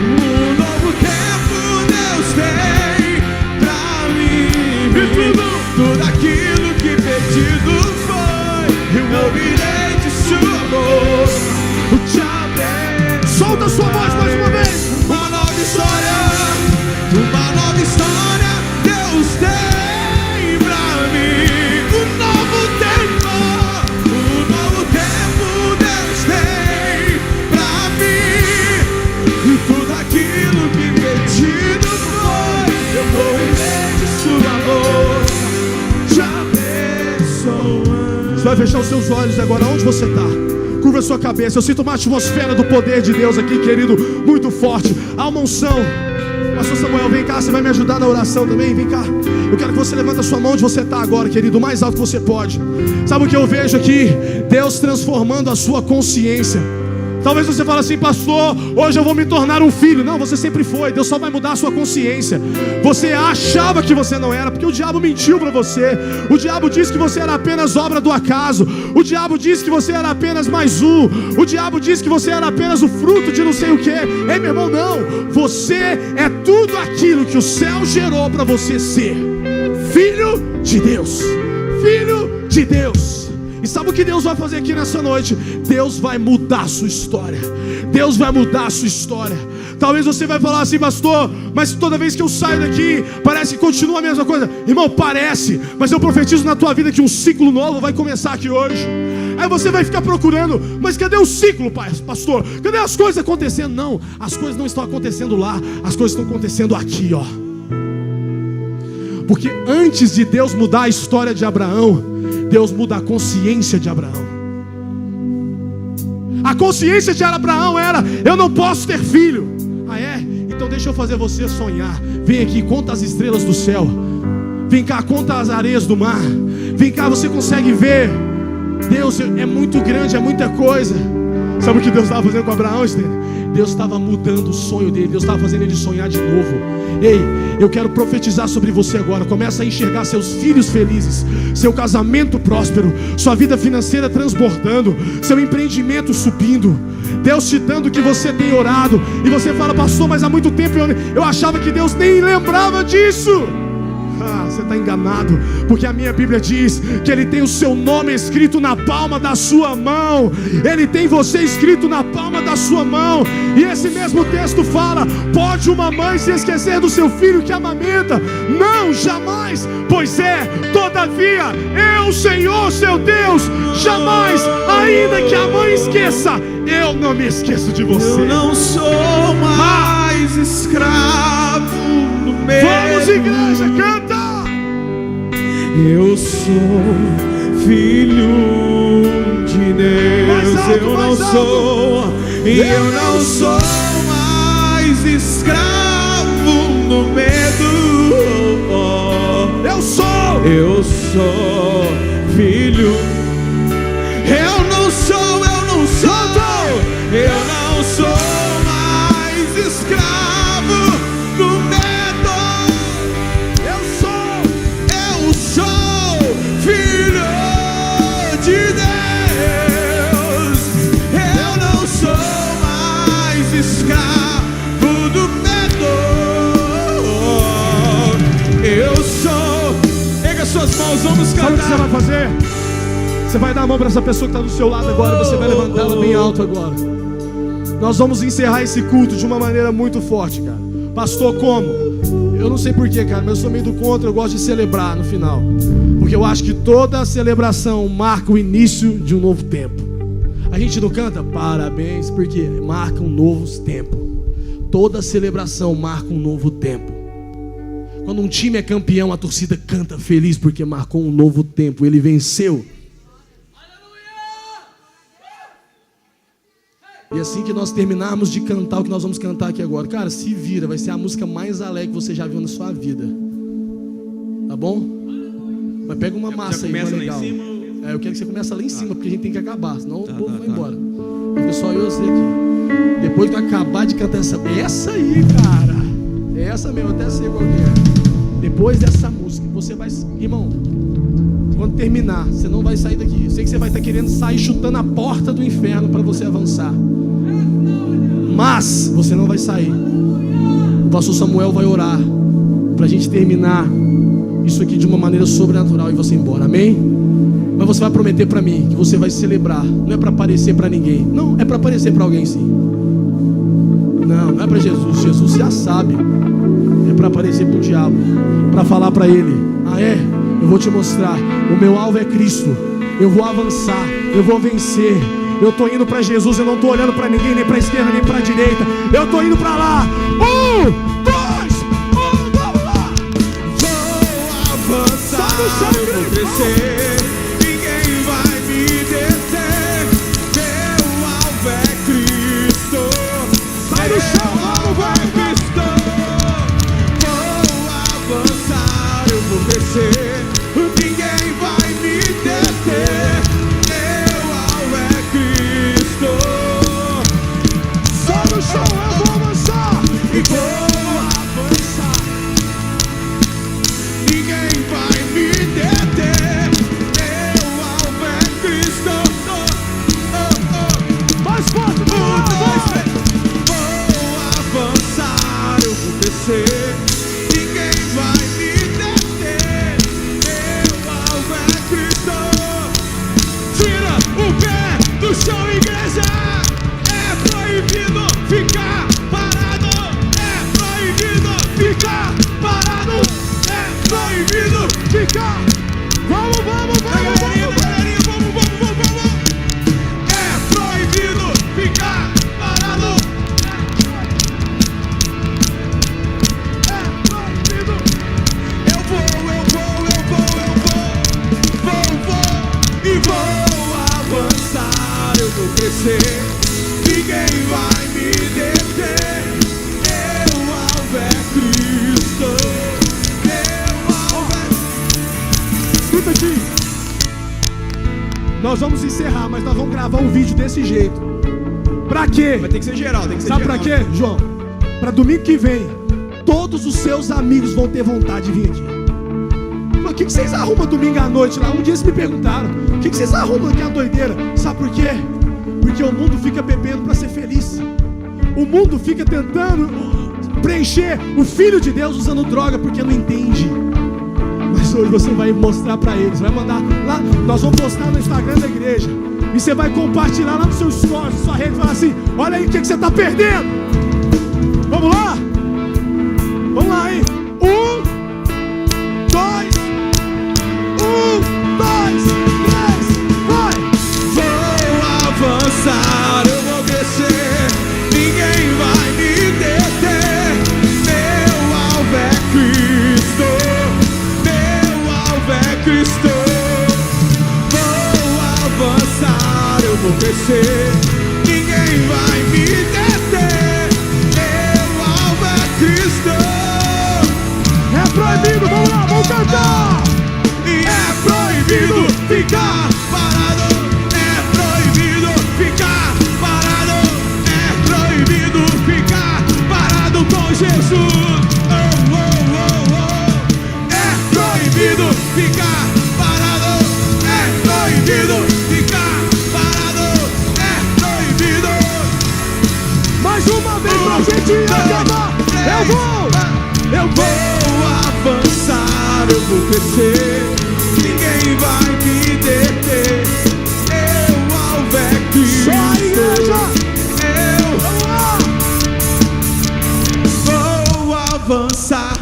Um novo tempo Deus tem pra mim. E tudo aquilo que pedido foi, eu ouvirei de sua voz. Eu te abençoarei. Solta sua voz mais uma vez. Uma nova história Deus tem pra mim. Um novo tempo Deus tem pra mim. E tudo aquilo que pedido foi, eu ouvirei de sua voz. Te abençoando. Você vai fechar os seus olhos agora, onde você está? Curva a sua cabeça. Eu sinto uma atmosfera do poder de Deus aqui, querido, muito forte. Há uma unção. Pastor Samuel, vem cá, você vai me ajudar na oração também? Vem cá. Eu quero que você levante a sua mão onde você está agora, querido, o mais alto que você pode. Sabe o que eu vejo aqui? Deus transformando a sua consciência. Talvez você fale assim, pastor, hoje eu vou me tornar um filho. Não, você sempre foi. Deus só vai mudar a sua consciência. Você achava que você não era, porque o diabo mentiu para você. O diabo disse que você era apenas obra do acaso. O diabo disse que você era apenas mais um. O diabo disse que você era apenas o fruto de não sei o que. Ei, meu irmão, não. Você é tudo aquilo que o céu gerou para você ser. Filho de Deus. Filho de Deus. E sabe o que Deus vai fazer aqui nessa noite? Deus vai mudar a sua história. Deus vai mudar a sua história. Talvez você vai falar assim, pastor, mas toda vez que eu saio daqui, parece que continua a mesma coisa. Irmão, parece, mas eu profetizo na tua vida que um ciclo novo vai começar aqui hoje. Aí você vai ficar procurando, mas cadê o ciclo, pastor? Cadê as coisas acontecendo? Não, as coisas não estão acontecendo lá, as coisas estão acontecendo aqui, ó. Porque antes de Deus mudar a história de Abraão, Deus muda a consciência de Abraão. A consciência de Abraão era, eu não posso ter filho. Ah é? Então deixa eu fazer você sonhar. Vem aqui, conta as estrelas do céu. Vem cá, conta as areias do mar. Vem cá, você consegue ver. Deus é muito grande, é muita coisa. Sabe o que Deus estava fazendo com Abraão, Esther? Deus estava mudando o sonho dele. Deus estava fazendo ele sonhar de novo. Ei, eu quero profetizar sobre você agora. Começa a enxergar seus filhos felizes, seu casamento próspero, sua vida financeira transbordando, seu empreendimento subindo. Deus te dando o que você tem orado. E você fala, pastor, mas há muito tempo eu achava que Deus nem lembrava disso. Você está enganado, porque a minha Bíblia diz que Ele tem o seu nome escrito na palma da sua mão. Ele tem você escrito na palma da sua mão. E esse mesmo texto fala, pode uma mãe se esquecer do seu filho que amamenta? Não, jamais. Pois é, todavia, eu, Senhor, seu Deus, jamais, ainda que a mãe esqueça, eu não me esqueço de você. Eu não sou mais escravo no meio. Vamos, igreja, canta! Eu sou filho de Deus. Eu não sou, e eu não sou mais escravo do medo. Eu sou filho. Eu não sou mais escravo do medo. Eu sou filho de Deus. Eu não sou mais escravo do medo. Eu sou. Pega suas mãos, vamos cantar. Sabe o que você vai fazer? Você vai dar a mão para essa pessoa que está do seu lado agora. Você vai levantar ela bem alto agora. Nós vamos encerrar esse culto de uma maneira muito forte, cara. Pastor, como? Eu não sei porquê, cara, mas eu sou meio do contra. Eu gosto de celebrar no final, porque eu acho que toda celebração marca o início de um novo tempo. A gente não canta parabéns porque marca um novo tempo. Toda celebração marca um novo tempo. Quando um time é campeão, a torcida canta feliz porque marcou um novo tempo. Ele venceu. E assim que nós terminarmos de cantar o que nós vamos cantar aqui agora, cara, se vira, vai ser a música mais alegre que você já viu na sua vida. Tá bom? Mas pega uma massa aí, mais legal. Eu quero que você comece lá em cima, porque a gente tem que acabar, senão o povo vai embora. Porque só eu sei aqui. Depois que eu acabar de cantar essa aí, cara. É essa mesmo, até sei qual que é. Depois dessa música, você vai... Irmão, quando terminar, você não vai sair daqui. Eu sei que você vai estar querendo sair chutando a porta do inferno para você avançar. Mas você não vai sair. O pastor Samuel vai orar para a gente terminar isso aqui de uma maneira sobrenatural e você ir embora, amém? Mas você vai prometer para mim que você vai celebrar. Não é para aparecer para ninguém. Não, é para aparecer para alguém sim. Não é para Jesus. Jesus já sabe. É para aparecer para o diabo, para falar para ele: ah é? Eu vou te mostrar. O meu alvo é Cristo. Eu vou avançar. Eu vou vencer. Eu estou indo para Jesus. Eu não estou olhando para ninguém, nem para a esquerda, nem para a direita. Eu estou indo para lá. 1, 2, 1, vamos lá. Vou avançar, eu vou crescer. Ninguém vai me deter. Meu alvo é Cristo. Sai do chão, vamos, vai, Cristo. Vou avançar, eu vou crescer. Ninguém vai me deter. Meu alvo é Cristo. Só no chão, eu vou avançar. E vou avançar. Ninguém vai me deter. Meu alvo é Cristo. Mais forte, Vou avançar, eu vou crescer. Ninguém vai me deter. Meu alvo é Cristo. Tira o pé do chão, igreja. É proibido ficar parado. É proibido ficar parado. É proibido ficar. Vamos, Galerinha, vamos. É proibido ficar parado. É proibido. Eu vou. E vou avançar, eu vou crescer. Ninguém vai me deter. Meu alvo é Cristo. Meu alvo é... Escuta aqui. Nós vamos encerrar, mas nós vamos gravar um vídeo desse jeito. Pra quê? Vai ter que ser geral, tem que ser Sabe geral. pra quê, João? Pra domingo que vem, todos os seus amigos vão ter vontade de vir aqui. Mas o que vocês arrumam domingo à noite lá? Um dia eles me perguntaram: o que vocês arrumam aqui, a doideira? Sabe por quê? Porque o mundo fica bebendo para ser feliz. O mundo fica tentando preencher o Filho de Deus usando droga porque não entende. Mas hoje você vai mostrar para eles, vai mandar lá, nós vamos postar no Instagram da igreja. E você vai compartilhar lá no seu stories, na sua rede, e falar assim: olha aí o que você está perdendo. Vamos lá? Vamos lá, hein? 1, 2, 3, vai! Vou avançar, eu vou crescer. Ninguém vai me deter. Meu alvo é Cristo. Meu alvo é Cristo. vencer, ninguém vai me deter. Meu alvo é Cristo. É proibido, vamos lá, vamos cantar! E é proibido ficar parado. É proibido ficar parado. É proibido ficar parado com Jesus. Oh, oh, oh, oh. É proibido ficar parado. É proibido ficar parado. É proibido. Mais uma vez pra gente acabar! Eu vou avançar, eu vou crescer, ninguém vai me deter. Eu alvo é Cristo. Só a igreja. Eu vou avançar.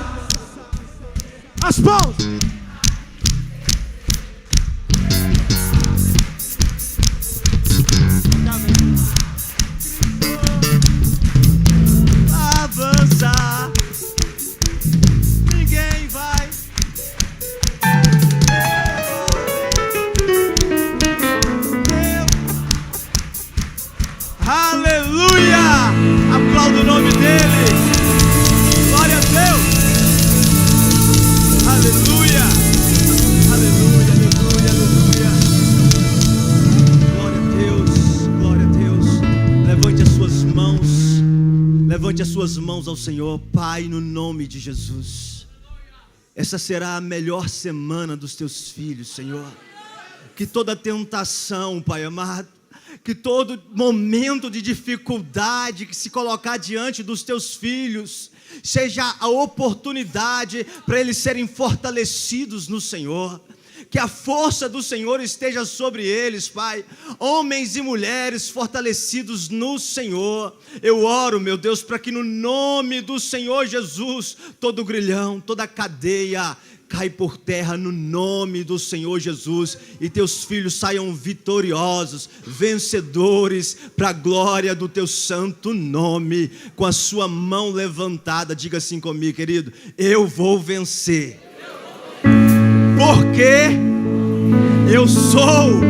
As mãos! Avançar, ninguém vai. Aleluia! Aplauda o nome dele. Glória a Deus. Aleluia. Aleluia, aleluia, aleluia. Glória a Deus. Glória a Deus. Levante as suas mãos. Levante as suas mãos ao Senhor. Pai, no nome de Jesus. Essa será a melhor semana dos teus filhos, Senhor. Que toda tentação, Pai amado, que todo momento de dificuldade que se colocar diante dos teus filhos seja a oportunidade para eles serem fortalecidos no Senhor. Que a força do Senhor esteja sobre eles, Pai. Homens e mulheres fortalecidos no Senhor. Eu oro, meu Deus, para que no nome do Senhor Jesus, todo grilhão, toda cadeia cai por terra no nome do Senhor Jesus, e teus filhos saiam vitoriosos, vencedores, para a glória do teu santo nome. Com a sua mão levantada, diga assim comigo, querido: eu vou vencer, porque eu sou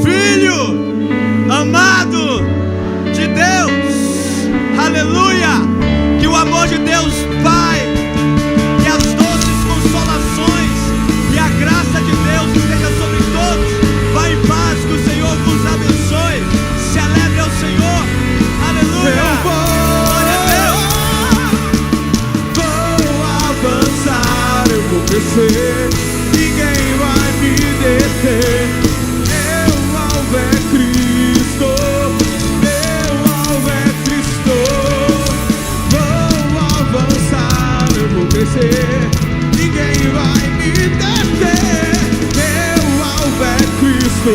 filho amado de Deus. Aleluia. Que o amor de Deus Pai, que as doces consolações e a graça de Deus esteja sobre todos. Vá em paz, que o Senhor vos abençoe. Celebre ao Senhor. Aleluia. Glória a Deus. Vou avançar, eu vou crescer, ninguém vai me deter. Meu alvo é Cristo. Meu alvo é Cristo. Vou avançar, eu vou crescer, ninguém vai me deter. Meu alvo é Cristo.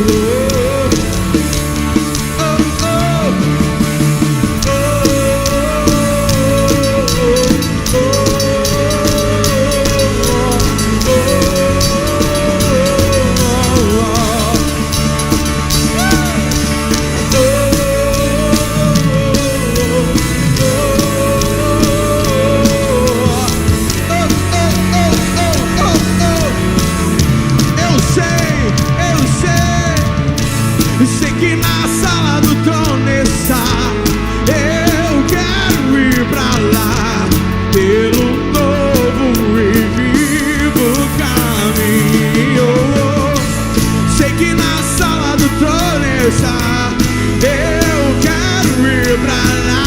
Sei que na sala do trono está. Eu quero ir pra lá, pelo novo e vivo caminho. Sei que na sala do trono está. Eu quero ir pra lá,